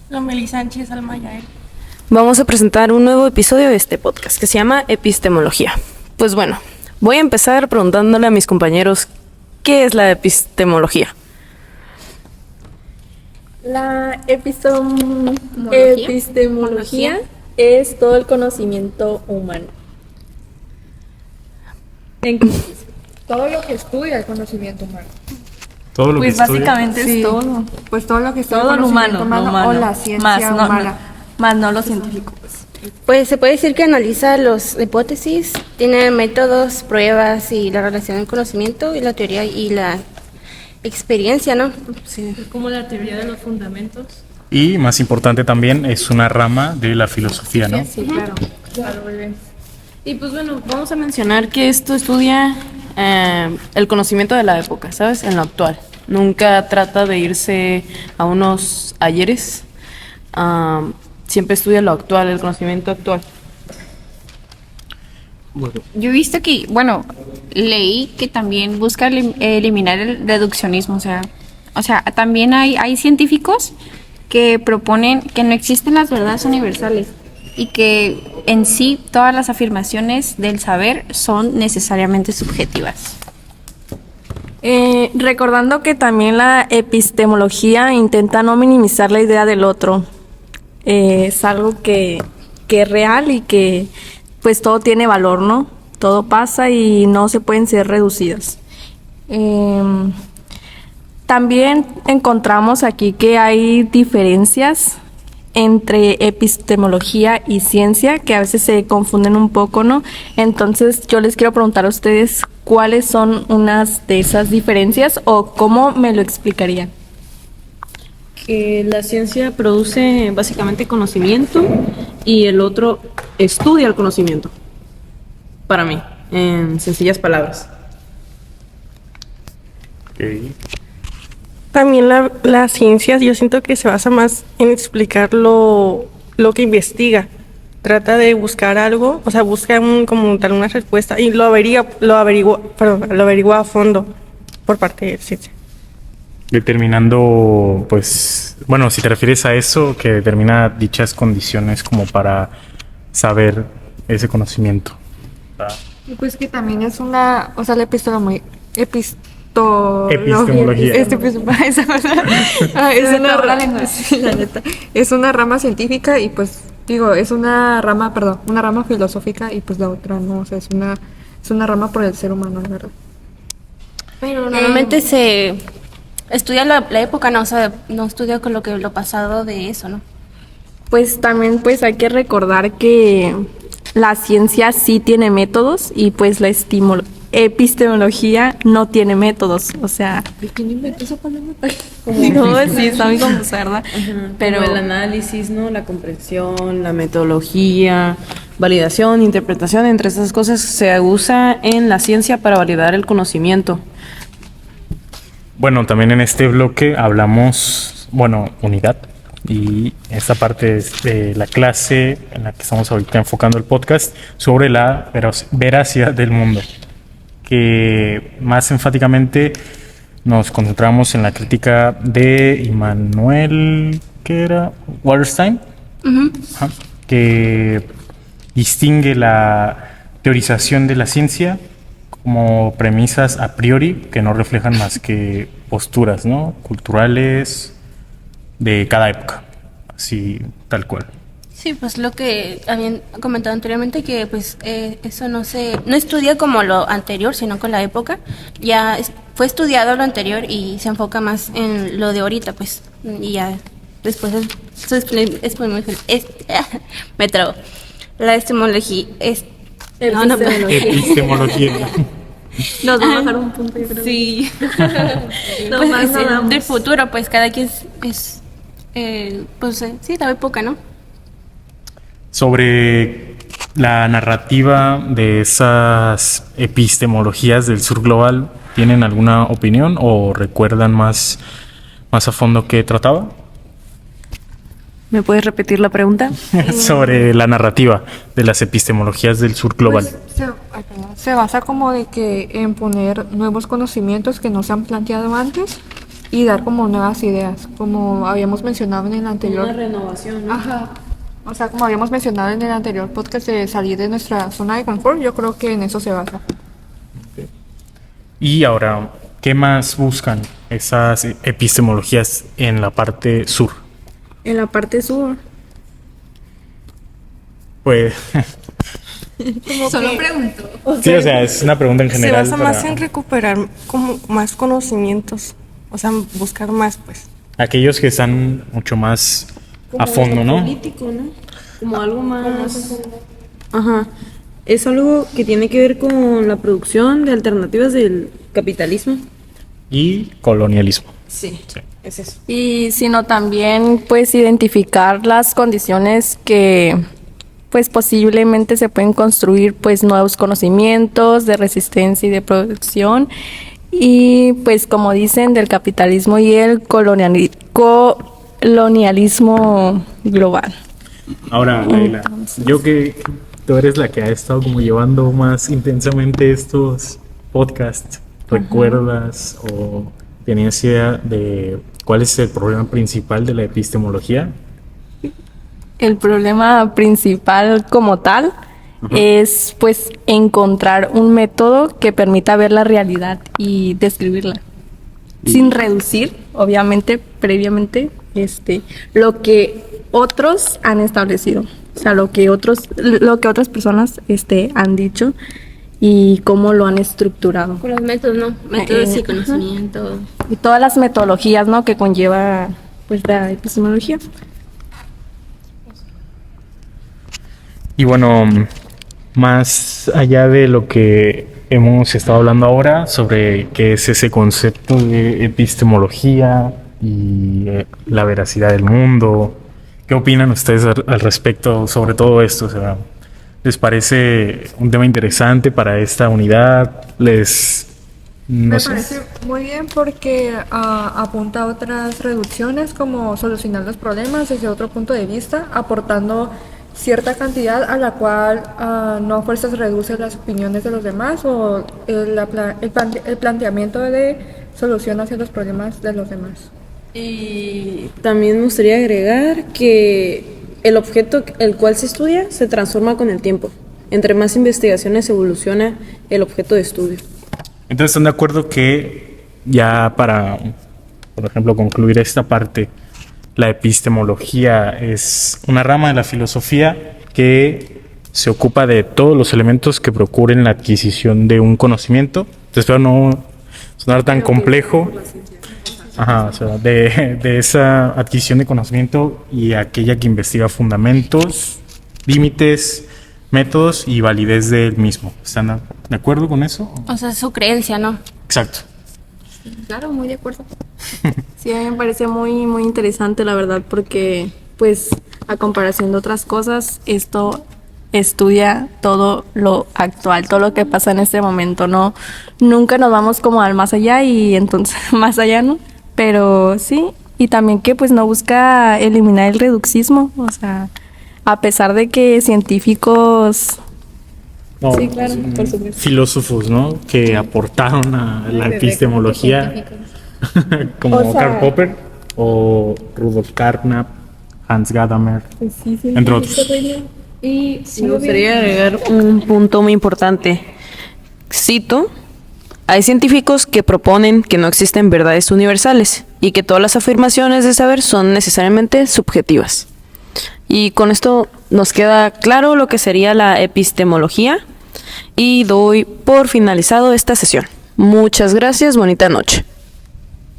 Lomeli Sánchez, Alma Yael. Vamos a presentar un nuevo episodio de este podcast que se llama Epistemología. Pues bueno, voy a empezar preguntándole a mis compañeros qué es la epistemología. La epistemología es todo el conocimiento humano. Todo lo que estudia el conocimiento humano. Todo lo Pues que estudia. básicamente Sí. es todo. Pues todo lo que estudia Todo el lo humano, conocimiento lo humano. o la ciencia más, no, humana. más no lo científico. Pues se puede decir que analiza las hipótesis, tiene métodos, pruebas y la relación del conocimiento y la teoría y la experiencia, ¿no? Sí. Como la teoría de los fundamentos. Y más importante también, es una rama de la filosofía, ¿no? Sí, claro. Y pues bueno, vamos a mencionar que esto estudia el conocimiento de la época, ¿sabes? En lo actual. Nunca trata de irse a unos ayeres. Siempre estudia lo actual, el conocimiento actual. Yo he visto que, bueno, leí que también busca eliminar el reduccionismo, o sea, también hay científicos que proponen que no existen las verdades universales y que en sí todas las afirmaciones del saber son necesariamente subjetivas. Recordando que también la epistemología intenta no minimizar la idea del otro. Es algo que es real y que pues todo tiene valor, ¿no? Todo pasa y no se pueden ser reducidas. También encontramos aquí que hay diferencias entre epistemología y ciencia que a veces se confunden un poco, ¿no? Entonces yo les quiero preguntar a ustedes cuáles son unas de esas diferencias o cómo me lo explicarían. Que la ciencia produce básicamente conocimiento y el otro estudia el conocimiento. Para mí, en sencillas palabras. Ok. También la ciencia, yo siento que se basa más en explicar lo que investiga. Trata de buscar algo, o sea, busca como tal una respuesta y lo averigua a fondo por parte de la ciencia. Determinando, pues, bueno, si te refieres a eso, que determina dichas condiciones como para saber ese conocimiento. Y pues que también es una, o sea, la epistemología. Epistemología. Es una rama científica y pues digo, es una rama filosófica y pues la otra no, o sea, es una rama por el ser humano, la verdad. Pero normalmente se estudia la época, no, o sea, no estudia con lo pasado de eso, ¿no? Pues también pues hay que recordar que la ciencia sí tiene métodos y pues la epistemología no tiene métodos, o sea... ¿Quién inventó esa palabra? No, sí, está muy confusa, ¿verdad? Pero el análisis, ¿no? La comprensión, la metodología, validación, interpretación, entre esas cosas se usa en la ciencia para validar el conocimiento. Bueno, también en este bloque hablamos, unidad. Y esta parte es de la clase en la que estamos ahorita enfocando el podcast sobre la veracidad del mundo, que más enfáticamente nos concentramos en la crítica de Immanuel, ¿qué era? Wallerstein, que distingue la teorización de la ciencia como premisas a priori que no reflejan más que posturas, ¿no? Culturales de cada época, así tal cual. Sí, pues lo que habían comentado anteriormente, que pues eso no estudia como lo anterior, sino con la época. Fue estudiado lo anterior y se enfoca más en lo de ahorita, pues, y ya después me trago. La epistemología Epistemología. Nos va a bajar un punto, yo creo. Sí. No, pues más es no damos. del futuro, pues cada quien sí, la época, ¿no? Sobre la narrativa de esas epistemologías del sur global, ¿tienen alguna opinión o recuerdan más a fondo qué trataba? ¿Me puedes repetir la pregunta? Sobre la narrativa de las epistemologías del sur global. Pues, se basa como de que en poner nuevos conocimientos que no se han planteado antes y dar como nuevas ideas, como habíamos mencionado en el anterior. Una renovación, ¿no? Ajá. O sea, como habíamos mencionado en el anterior podcast de salir de nuestra zona de confort, yo creo que en eso se basa. Y ahora, ¿qué más buscan esas epistemologías en la parte sur? En la parte sur. Pues Solo pregunto. sí, o sea, es una pregunta en general. Se basa más en recuperar como más conocimientos, o sea, buscar más, pues. Aquellos que están mucho más a fondo, ¿no? Político, ¿no? Como algo más... Ajá. Es algo que tiene que ver con la producción de alternativas del capitalismo. Y colonialismo. Sí. Sí. Es eso. Y sino también pues identificar las condiciones que pues posiblemente se pueden construir pues nuevos conocimientos de resistencia y de producción y pues como dicen del capitalismo y el colonialismo global. Ahora, Leila, yo que tú eres la que ha estado como llevando más intensamente estos podcasts, ¿recuerdas o tenías idea de ¿Cuál es el problema principal de la epistemología? El problema principal como tal es pues encontrar un método que permita ver la realidad y describirla. Sin reducir, obviamente, previamente, lo que otros han establecido. O sea, lo que otras personas han dicho y cómo lo han estructurado. Con los métodos, ¿no? Métodos y conocimiento. Y todas las metodologías, ¿no?, que conlleva pues la epistemología. Y bueno, más allá de lo que hemos estado hablando ahora sobre qué es ese concepto de epistemología y la veracidad del mundo, ¿qué opinan ustedes al respecto sobre todo esto? O sea, ¿les parece un tema interesante para esta unidad? Me parece muy bien porque apunta a otras reducciones como solucionar los problemas desde otro punto de vista, aportando cierta cantidad a la cual no a fuerzas reduce las opiniones de los demás o el planteamiento de solución hacia los problemas de los demás. Y también me gustaría agregar que el objeto el cual se estudia se transforma con el tiempo. Entre más investigaciones evoluciona el objeto de estudio. Entonces, ¿están de acuerdo que ya para, por ejemplo, concluir esta parte, la epistemología es una rama de la filosofía que se ocupa de todos los elementos que procuren la adquisición de un conocimiento? Espero no sonar tan complejo. O sea, de esa adquisición de conocimiento y aquella que investiga fundamentos, límites, métodos y validez del mismo. ¿Están de acuerdo con eso? O sea, su creencia, ¿no? Exacto. Claro, muy de acuerdo. Sí, a mí me parece muy, muy interesante, la verdad, porque, pues, a comparación de otras cosas, esto estudia todo lo actual, todo lo que pasa en este momento, ¿no? Nunca nos vamos como al más allá y entonces más allá, ¿no? Pero sí, y también que, pues, no busca eliminar el reduccismo, o sea, a pesar de que científicos... No, sí, claro, por supuesto. Filósofos, ¿no?, que aportaron a la epistemología, como Karl Popper o Rudolf Carnap, Hans Gadamer, entre otros. Y me gustaría agregar un punto muy importante. Cito: hay científicos que proponen que no existen verdades universales y que todas las afirmaciones de saber son necesariamente subjetivas. Y con esto nos queda claro lo que sería la epistemología y doy por finalizado esta sesión. Muchas gracias, bonita noche.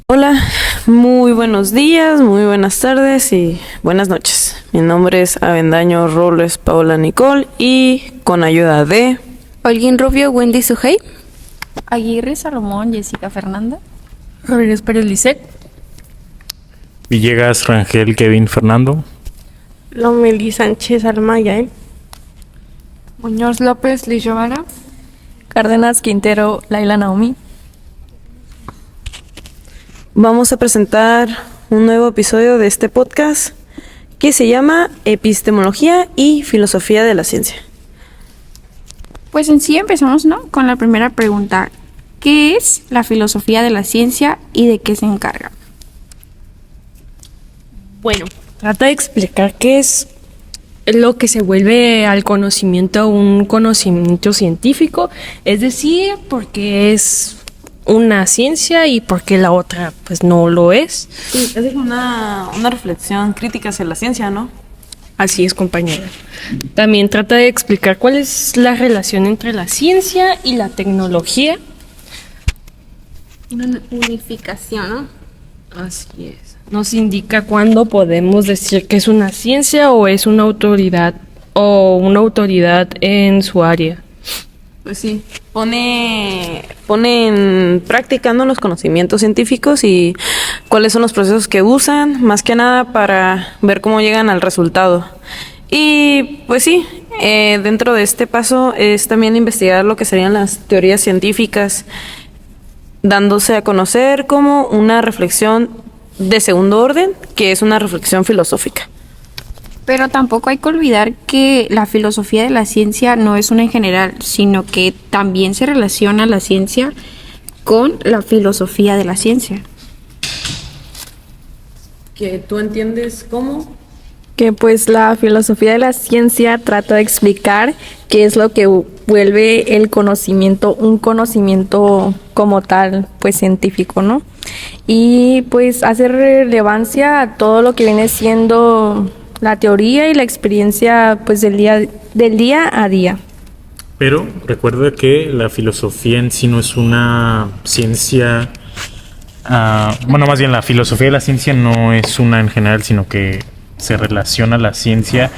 Hola, muy buenos días, muy buenas tardes y buenas noches. Mi nombre es Avendaño Robles Paola Nicole y con ayuda de Holguín Rubio, Wendy Sujei, Aguirre Salomón, Jessica Fernanda. Rodríguez Pérez Lisset. Villegas Rangel Kevin Fernando. Lomeli Sánchez Alma Yael. Muñoz López Liz Giovanna. Cárdenas Quintero Laila Naomi. Vamos a presentar un nuevo episodio de este podcast que se llama Epistemología y Filosofía de la Ciencia. Pues en sí empezamos, ¿no?, con la primera pregunta. ¿Qué es la filosofía de la ciencia y de qué se encarga? Bueno, trata de explicar qué es lo que se vuelve al conocimiento un conocimiento científico, es decir, por qué es una ciencia y por qué la otra pues no lo es. Sí, es una reflexión crítica hacia la ciencia, ¿no? Así es, compañera. También trata de explicar cuál es la relación entre la ciencia y la tecnología. Una unificación, ¿no? Así es. Nos indica cuándo podemos decir que es una ciencia o es una autoridad en su área. Pues sí, pone en práctica, ¿no?, los conocimientos científicos y cuáles son los procesos que usan, más que nada para ver cómo llegan al resultado. Y pues sí, dentro de este paso es también investigar lo que serían las teorías científicas, dándose a conocer como una reflexión de segundo orden, que es una reflexión filosófica. Pero tampoco hay que olvidar que la filosofía de la ciencia no es una en general, sino que también se relaciona la ciencia con la filosofía de la ciencia. que tú entiendes cómo. Que pues la filosofía de la ciencia trata de explicar qué es lo que vuelve el conocimiento un conocimiento como tal, pues científico, ¿no? Y pues hace relevancia a todo lo que viene siendo la teoría y la experiencia pues del día a día. Pero recuerda que la filosofía en sí no es una ciencia, bueno, más bien la filosofía de la ciencia no es una en general, sino que se relaciona la ciencia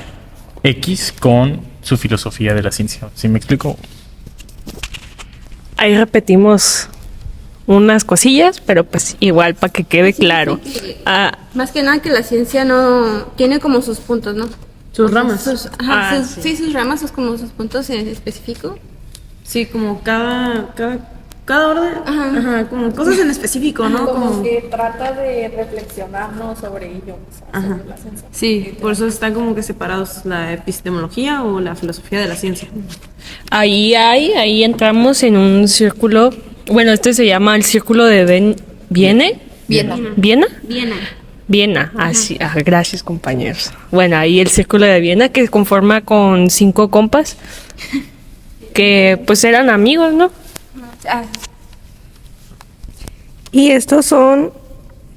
X con su filosofía de la ciencia. ¿Sí me explico? Ahí repetimos unas cosillas, pero pues igual para que quede claro. Más que nada que la ciencia no tiene como sus puntos, ¿no? Sus ramas. Sus ramas, como sus puntos en específico. Sí, como cada orden. Ajá, como cosas en específico, ¿no? Como que trata de reflexionarnos sobre ello. Sobre la ciencia. Sí, por eso están como que separados la epistemología o la filosofía de la ciencia. Ahí entramos en un círculo. Bueno, este se llama el círculo de Viena, así, gracias compañeros. Bueno, ahí el círculo de Viena que se conforma con 5 compas que pues eran amigos, ¿no? Y estos son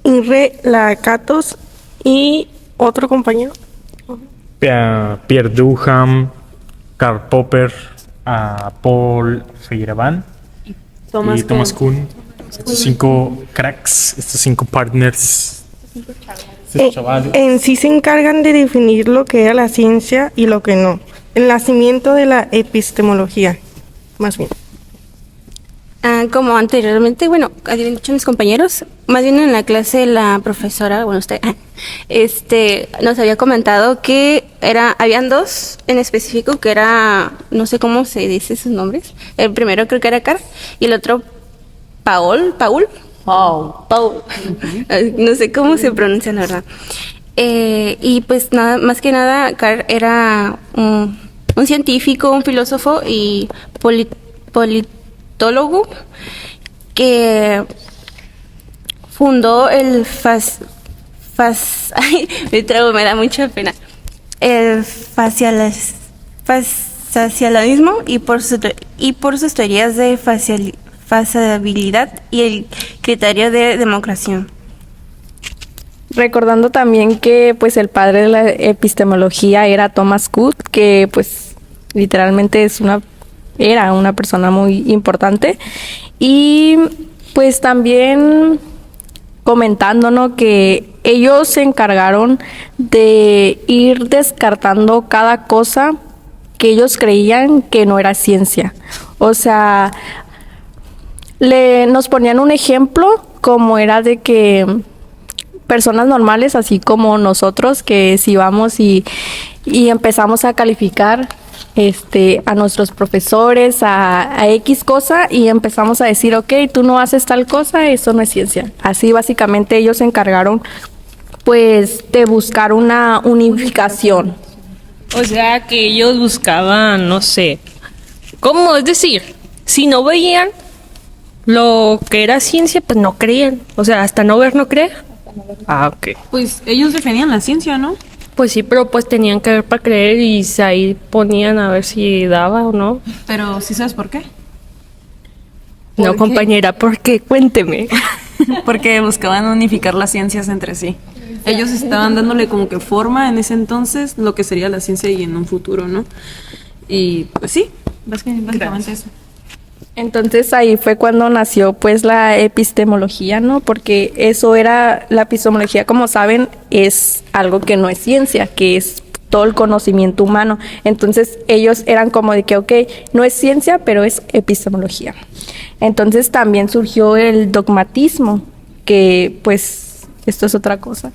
Imre Lakatos y otro compañero. Pierre Duham, Karl Popper, Paul Feyerabend y Thomas Kuhn. Estos 5 cracks, estos 5 partners. Estos chavales. En sí se encargan de definir lo que era la ciencia y lo que no. El nacimiento de la epistemología, más bien. Como anteriormente, bueno, habían dicho mis compañeros, más bien en la clase la profesora, bueno, usted, nos había comentado que habían 2 en específico que era, no sé cómo se dice sus nombres. El primero creo que era Carl y el otro Paul. No sé cómo se pronuncia la verdad. Y pues nada, más que nada, Carl era un científico, un filósofo y politólogo que fundó el me da mucha pena. El facialismo y por sus teorías de faciabilidad y el criterio de democracia. Recordando también que pues el padre de la epistemología era Thomas Kuhn, que pues literalmente era una persona muy importante. Y pues también comentando, ¿no?, que ellos se encargaron de ir descartando cada cosa que ellos creían que no era ciencia. O sea, nos ponían un ejemplo como era de que personas normales, así como nosotros, que si vamos y empezamos a calificar a nuestros profesores, a X cosa, y empezamos a decir, ok, tú no haces tal cosa, eso no es ciencia. Así básicamente ellos se encargaron pues de buscar una unificación. O sea que ellos buscaban, no sé, ¿cómo? Es decir, si no veían lo que era ciencia, pues no creían. O sea, hasta no ver, no creer. Ok. Pues ellos defendían la ciencia, ¿no? Pues sí, pero pues tenían que ver para creer y ahí ponían a ver si daba o no. Pero ¿sí sabes por qué? No, compañera, ¿por qué? Cuénteme. Porque buscaban unificar las ciencias entre sí. Ellos estaban dándole como que forma en ese entonces lo que sería la ciencia y en un futuro, ¿no? Y pues sí, básicamente eso. Entonces ahí fue cuando nació pues la epistemología, ¿no? Porque eso era, la epistemología, como saben, es algo que no es ciencia, que es todo el conocimiento humano. Entonces ellos eran como de que, ok, no es ciencia, pero es epistemología. Entonces también surgió el dogmatismo, que pues esto es otra cosa.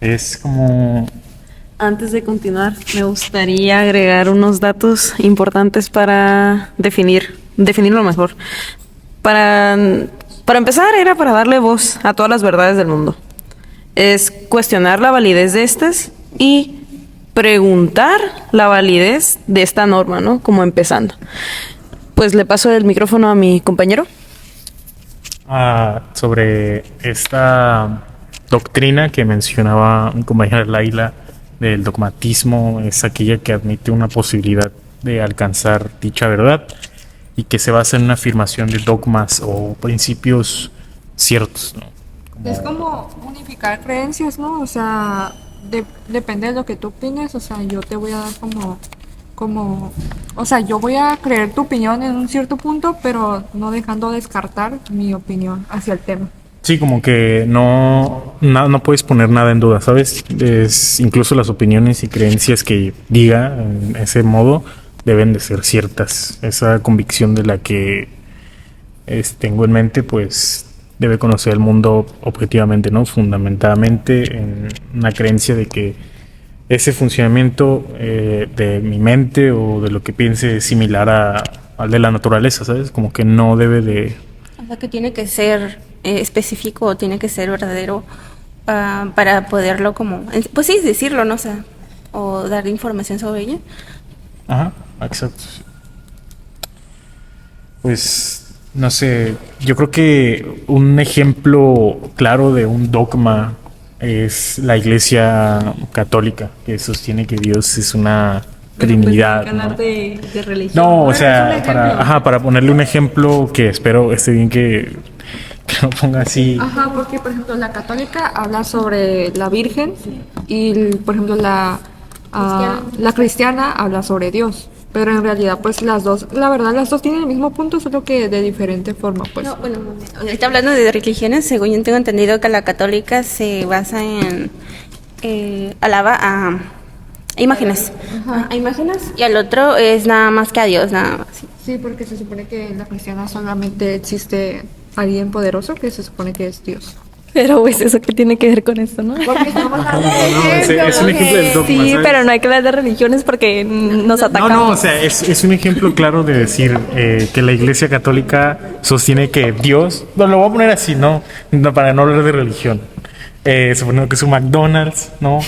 Es como... Antes de continuar, me gustaría agregar unos datos importantes para definirlo mejor. Para empezar, era para darle voz a todas las verdades del mundo. Es cuestionar la validez de estas y preguntar la validez de esta norma, ¿no? Como empezando. Pues le paso el micrófono a mi compañero. sobre esta doctrina que mencionaba mi compañera Laila del dogmatismo. Es aquella que admite una posibilidad de alcanzar dicha verdad y que se basa en una afirmación de dogmas o principios ciertos, ¿no? Es como unificar creencias, ¿no? O sea, depende de lo que tú opines, o sea, yo te voy a dar o sea, yo voy a creer tu opinión en un cierto punto, pero no dejando descartar mi opinión hacia el tema. Sí, como que no puedes poner nada en duda, ¿sabes? Incluso las opiniones y creencias que diga en ese modo deben de ser ciertas. Esa convicción de la que tengo en mente, pues debe conocer el mundo objetivamente, ¿no? Fundamentadamente en una creencia de que ese funcionamiento de mi mente o de lo que piense es similar al de la naturaleza, ¿sabes? Como que no debe de... O sea, que tiene que ser específico o tiene que ser verdadero para poderlo como... Pues sí, decirlo, ¿no? O sea, o dar información sobre ella. Ajá, exacto. Pues... No sé, yo creo que un ejemplo claro de un dogma es la Iglesia Católica, que sostiene que Dios es una Trinidad, ¿no? De religión. No, o sea, para ponerle un ejemplo que espero esté bien que lo ponga así. Ajá, porque por ejemplo la católica habla sobre la Virgen y por ejemplo la cristiana habla sobre Dios. Pero en realidad, pues las dos, la verdad, las dos tienen el mismo punto, solo que de diferente forma, pues. No, bueno, ahorita hablando de religiones, según yo tengo entendido que la católica se basa en alaba a imágenes. A imágenes. Y al otro es nada más que a Dios, nada más. Sí, porque se supone que en la cristiana solamente existe alguien poderoso que se supone que es Dios. Pero pues eso que tiene que ver con esto, ¿no? Porque estamos hablando Es un ejemplo del dogma, Sí, ¿sabes? pero no hay que hablar de religiones porque nos atacamos. No, o sea, es un ejemplo claro de decir que la Iglesia Católica sostiene que Dios, no lo voy a poner así, no para no hablar de religión, suponiendo que es un McDonald's, ¿no?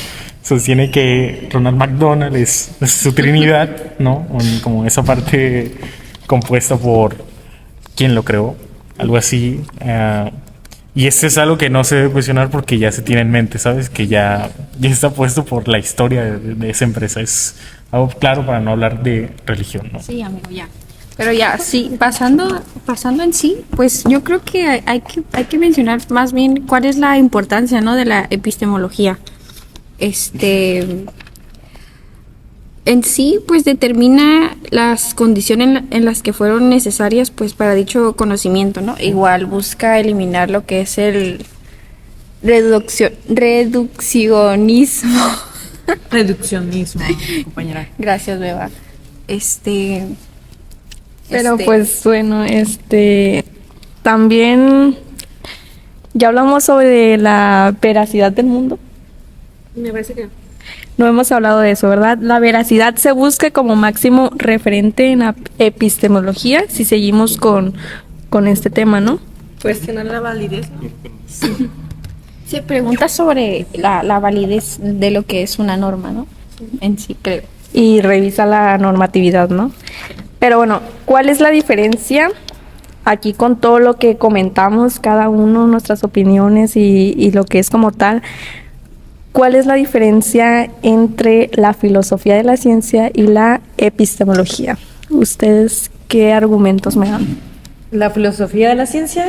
Sostiene que Ronald McDonald es su Trinidad, ¿no? Como esa parte compuesta por quien lo creó, algo así. Y este es algo que no se debe cuestionar porque ya se tiene en mente, ¿sabes? Que ya está puesto por la historia de esa empresa. Es algo claro para no hablar de religión, ¿no? Sí, amigo, ya. Pero ya, sí, pasando en sí, pues yo creo que hay que mencionar más bien cuál es la importancia, ¿no? De la epistemología. En sí, pues determina las condiciones en las que fueron necesarias, pues para dicho conocimiento, ¿no? Igual busca eliminar lo que es el reduccionismo. Reduccionismo, compañera. Gracias, Beba. Pero pues bueno, también ya hablamos sobre la veracidad del mundo. Me parece que No hemos hablado de eso, ¿verdad? La veracidad se busca como máximo referente en la epistemología, si seguimos con este tema, ¿no? Cuestionar la validez. Se pregunta sobre la validez de lo que es una norma, ¿no? En sí, creo. Y revisa la normatividad, ¿no? Pero bueno, ¿cuál es la diferencia aquí con todo lo que comentamos, cada uno, nuestras opiniones y lo que es como tal? ¿Cuál es la diferencia entre la filosofía de la ciencia y la epistemología? ¿Ustedes qué argumentos me dan? La filosofía de la ciencia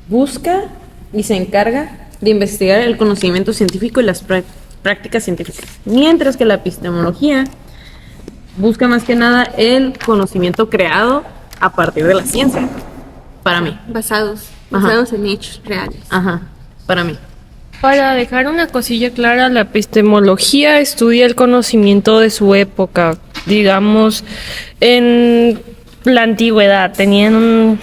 busca y se encarga de investigar el conocimiento científico y las prácticas científicas, mientras que la epistemología busca más que nada el conocimiento creado a partir de la ciencia, para mí. Basados en hechos reales. Ajá, para mí. Para dejar una cosilla clara, la epistemología estudia el conocimiento de su época. Digamos, en la antigüedad tenían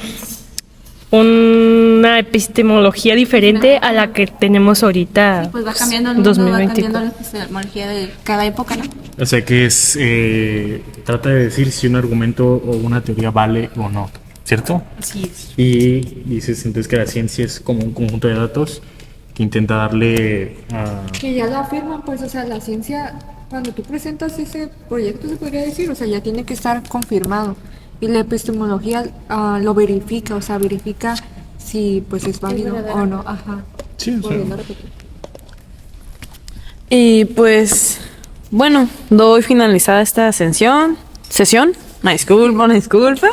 una epistemología diferente a la que tenemos ahorita. Pues va cambiando el mundo, 2020. va cambiando la epistemología de cada época, ¿no? O sea que trata de decir si un argumento o una teoría vale o no, ¿cierto? Así es. Y dices entonces que la ciencia es como un conjunto de datos que intenta darle que ya la afirman, pues, o sea, la ciencia, cuando tú presentas ese proyecto, se podría decir, o sea, ya tiene que estar confirmado. Y la epistemología lo verifica, o sea, verifica si pues es válido o no. Ajá. Sí, o sea, Volviendo a repetir. Y pues, bueno, doy finalizada esta sesión, una disculpa,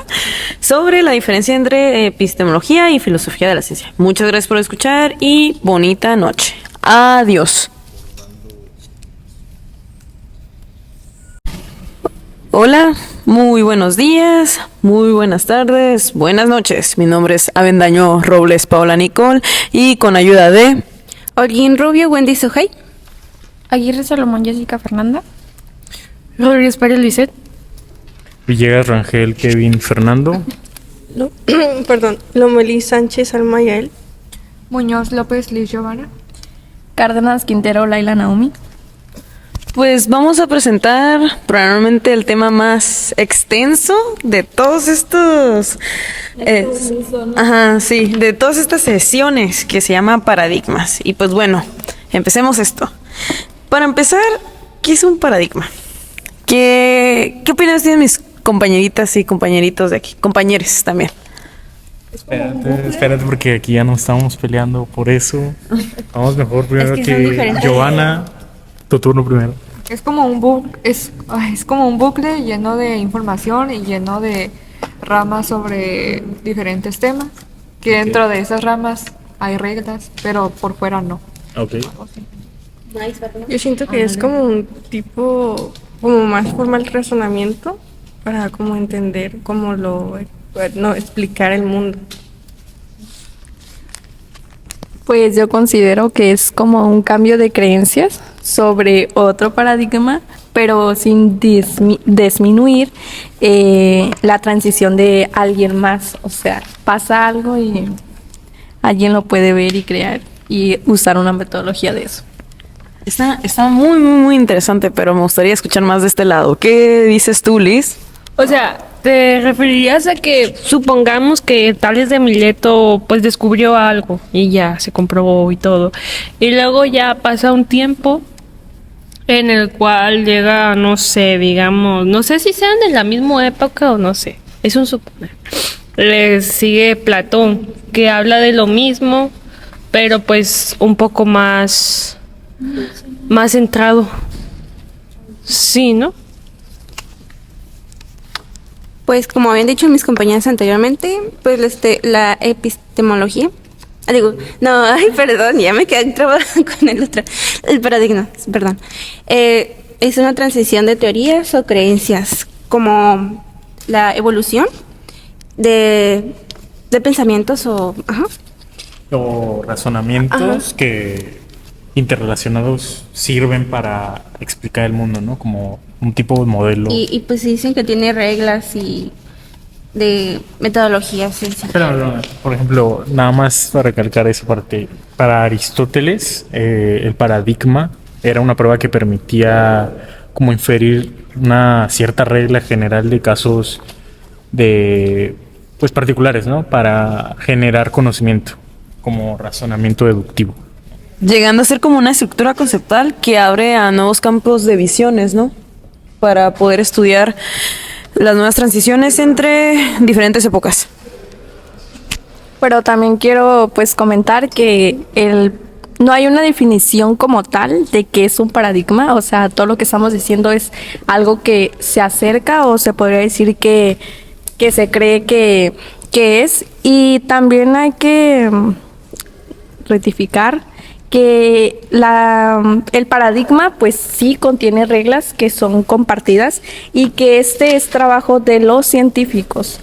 sobre la diferencia entre epistemología y filosofía de la ciencia. Muchas gracias por escuchar y bonita noche. Adiós. Hola, muy buenos días, muy buenas tardes, buenas noches. Mi nombre es Avendaño Robles Paola Nicole y con ayuda de... Holguín Rubio, Wendy Sujay. Aguirre Salomón Jessica Fernanda. Rodríguez Pérez Lisset. Villegas Rangel Kevin Fernando. Perdón, Lomelí Sánchez Alma Yael. Muñoz López Liz Giovanna. Cárdenas Quintero Laila Naomi. Pues vamos a presentar probablemente el tema más extenso de todos estos... de todas estas sesiones que se llama paradigmas. Y pues bueno, empecemos esto. Para empezar, ¿qué es un paradigma? ¿Qué opiniones tienen mis compañeritas y compañeritos de aquí? Compañeros también. Espérate, porque aquí ya no estamos peleando por eso. Vamos mejor primero Es que son diferentes. Giovanna, tu turno primero. Es como un es como un bucle lleno de información y lleno de ramas sobre diferentes temas. Que dentro de esas ramas hay reglas, pero por fuera no. Ok. Yo siento que es como un tipo, como más formal razonamiento para como entender cómo explicar el mundo. Pues yo considero que es como un cambio de creencias sobre otro paradigma, pero sin disminuir la transición de alguien más. O sea, pasa algo y alguien lo puede ver y crear y usar una metodología de eso. Está muy, muy, muy interesante, pero me gustaría escuchar más de este lado. ¿Qué dices tú, Liz? O sea, ¿te referirías a que supongamos que Tales de Mileto pues descubrió algo y ya se comprobó y todo? Y luego ya pasa un tiempo en el cual llega, no sé, digamos, no sé si sean de la misma época o no sé, es un suponer. Le sigue Platón, que habla de lo mismo, pero pues un poco más centrado. Sí, ¿no? Pues como habían dicho mis compañeras anteriormente, pues la epistemología, perdón, ya me quedé trabada con el paradigma, perdón. Es una transición de teorías o creencias, como la evolución de pensamientos o razonamientos que interrelacionados sirven para explicar el mundo, ¿no? Como un tipo de modelo. Y pues dicen que tiene reglas y de metodologías. Sí. Pero, por ejemplo, nada más para recalcar esa parte, para Aristóteles el paradigma era una prueba que permitía como inferir una cierta regla general de casos de pues particulares, ¿no? Para generar conocimiento como razonamiento deductivo. Llegando a ser como una estructura conceptual que abre a nuevos campos de visiones, ¿no? Para poder estudiar las nuevas transiciones entre diferentes épocas. Pero también quiero pues comentar que no hay una definición como tal de qué es un paradigma. O sea, todo lo que estamos diciendo es algo que se acerca o se podría decir que se cree que es. Y también hay que rectificar que el paradigma pues sí contiene reglas que son compartidas y que este es trabajo de los científicos.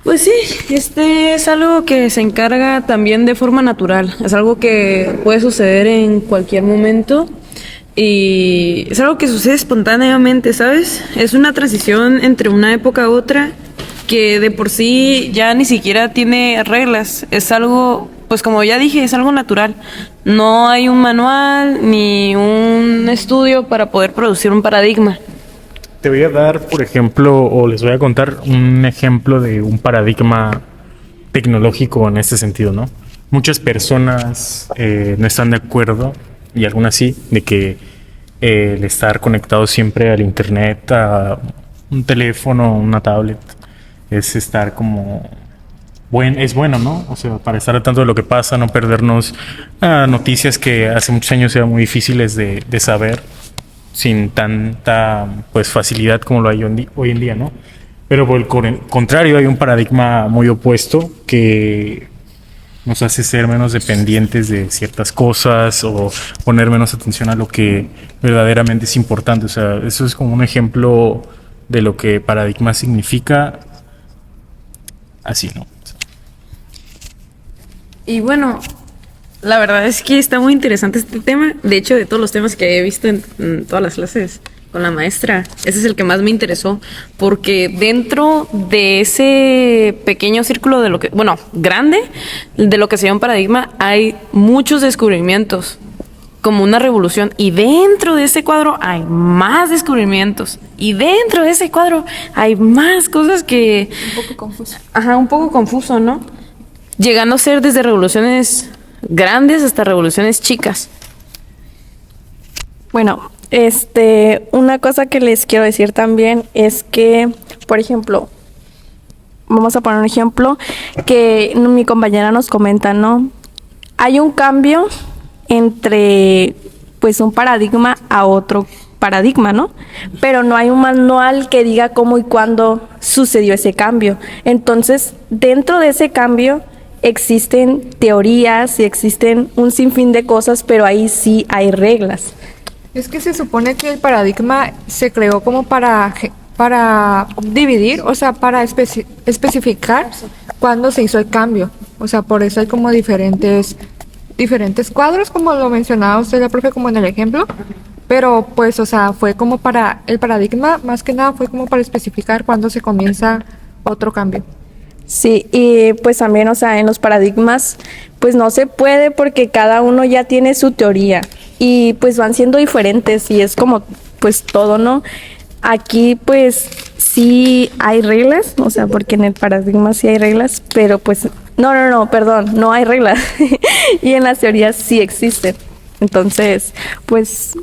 Pues sí, es algo que se encarga también de forma natural. Es algo que puede suceder en cualquier momento y es algo que sucede espontáneamente, ¿sabes? Es una transición entre una época a otra que de por sí ya ni siquiera tiene reglas. Es algo, pues como ya dije, es algo natural. No hay un manual ni un estudio para poder producir un paradigma. Te voy a dar, por ejemplo, o les voy a contar un ejemplo de un paradigma tecnológico en este sentido, ¿no? Muchas personas no están de acuerdo, y algunas sí, de que el estar conectado siempre al internet, a un teléfono, una tablet, es estar como es bueno, ¿no? O sea, para estar al tanto de lo que pasa, no perdernos noticias que hace muchos años eran muy difíciles de saber sin tanta pues facilidad como lo hay hoy en día, ¿no? Pero por el contrario, hay un paradigma muy opuesto que nos hace ser menos dependientes de ciertas cosas o poner menos atención a lo que verdaderamente es importante. O sea, eso es como un ejemplo de lo que paradigma significa. Así, ¿no? Y bueno, la verdad es que está muy interesante este tema. De hecho, de todos los temas que he visto en todas las clases con la maestra, ese es el que más me interesó, porque dentro de ese pequeño círculo de lo que, bueno, grande, de lo que se llama un paradigma, hay muchos descubrimientos, como una revolución, y dentro de ese cuadro hay más descubrimientos, y dentro de ese cuadro hay más cosas que... Un poco confuso. Ajá, un poco confuso, ¿no? Llegando a ser desde revoluciones grandes hasta revoluciones chicas. Bueno, una cosa que les quiero decir también es que, por ejemplo, vamos a poner un ejemplo que mi compañera nos comenta, ¿no? Hay un cambio entre, pues, un paradigma a otro paradigma, ¿no? Pero no hay un manual que diga cómo y cuándo sucedió ese cambio. Entonces, dentro de ese cambio existen teorías y existen un sinfín de cosas, pero ahí sí hay reglas. Es que se supone que el paradigma se creó como para dividir, o sea, para especificar cuándo se hizo el cambio. O sea, por eso hay como diferentes cuadros, como lo mencionaba usted, la profe, como en el ejemplo. Pero pues, o sea, fue como para el paradigma, más que nada fue como para especificar cuándo se comienza otro cambio. Sí, y pues también, o sea, en los paradigmas, pues no se puede porque cada uno ya tiene su teoría y pues van siendo diferentes y es como pues todo, ¿no? Aquí pues sí hay reglas, o sea, porque en el paradigma sí hay reglas, pero pues perdón, no hay reglas y en las teorías sí existen. Entonces, pues...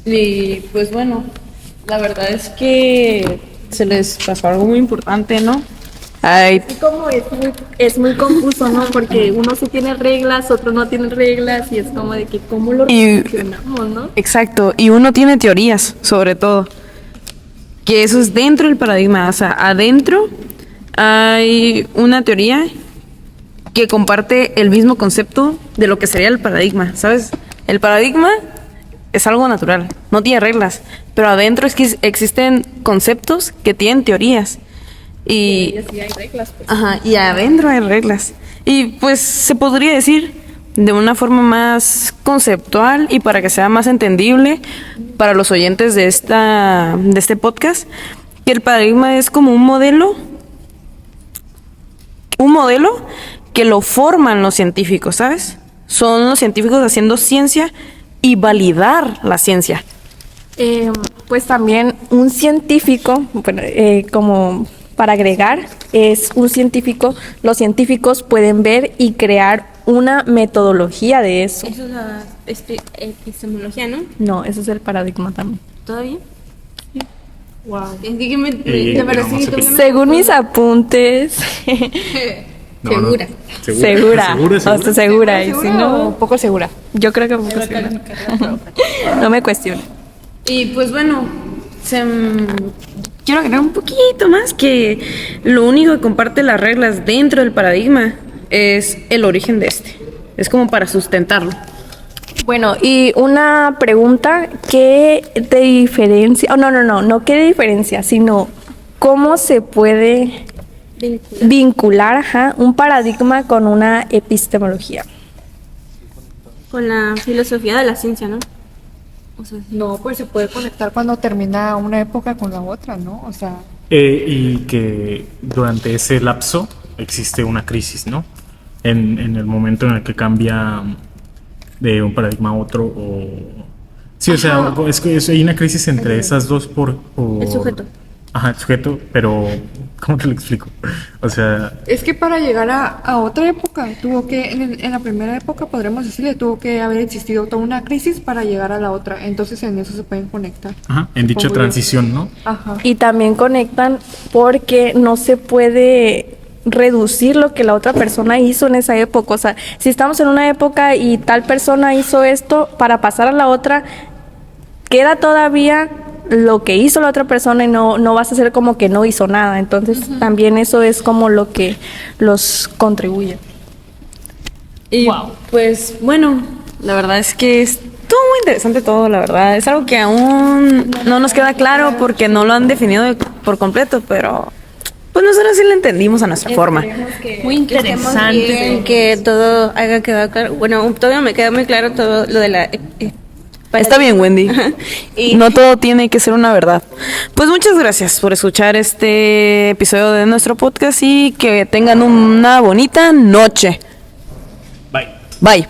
Y pues bueno, la verdad es que se les pasó algo muy importante, ¿no? Ay, Y como es muy confuso, ¿no? Porque uno sí tiene reglas, otro no tiene reglas y es como de que cómo lo relacionamos, ¿no? exacto, y uno tiene teorías, sobre todo, que eso es dentro del paradigma, o sea, adentro hay una teoría que comparte el mismo concepto de lo que sería el paradigma, ¿sabes? El paradigma es algo natural, no tiene reglas, pero adentro es que existen conceptos que tienen teorías. Y sí hay reglas, pues. ajá, y adentro hay reglas. Y pues se podría decir de una forma más conceptual y para que sea más entendible para los oyentes de este podcast, que el paradigma es como un modelo que lo forman los científicos, ¿sabes? Son los científicos haciendo ciencia y validar la ciencia. Pues también un científico, bueno, como para agregar, es un científico, los científicos pueden ver y crear una metodología de eso. Eso es la epistemología, ¿no? No, ese es el paradigma también. ¿Todavía? Wow. Es que me no, parece no que sé todavía me- Según mis apuntes, No, Segura. segura, o sea, segura, y si no, Poco segura. yo creo que poco segura. No me cuestiono. Y pues bueno, quiero agregar un poquito más que lo único que comparte las reglas dentro del paradigma es el origen de este. Es como para sustentarlo. Bueno, y una pregunta, ¿qué te diferencia? Oh, no qué diferencia, sino cómo se puede vincular un paradigma con una epistemología. Con la filosofía de la ciencia, ¿no? O sea, No, pues se puede conectar cuando termina una época con la otra, ¿no? O sea, Y que durante ese lapso existe una crisis, ¿no? En el momento en el que cambia de un paradigma a otro o... Sí, o sea, es que hay una crisis entre esas dos por... el sujeto. Ajá, el sujeto, pero ¿cómo te lo explico? O sea, Es que para llegar a otra época, tuvo que, en la primera época, podremos decirle, tuvo que haber existido toda una crisis para llegar a la otra. Entonces en eso se pueden conectar. ajá, en dicha Supongo yo. transición, ¿no? Ajá. Y también conectan porque no se puede reducir lo que la otra persona hizo en esa época. O sea, si estamos en una época y tal persona hizo esto, para pasar a la otra, queda todavía lo que hizo la otra persona y no vas a hacer como que no hizo nada. Entonces también eso es como lo que los contribuye. Y Wow. pues bueno, la verdad es que estuvo muy interesante todo, la verdad. Es algo que aún no nos queda claro porque no lo han definido por completo, pero pues nosotros sí lo entendimos a nuestra forma. Muy interesante. Bien, que todo haya quedado claro. Bueno, todavía me queda muy claro todo lo de la... Está bien, Wendy. Y- No todo tiene que ser una verdad. Pues muchas gracias por escuchar este episodio de nuestro podcast y que tengan una bonita noche. Bye. Bye.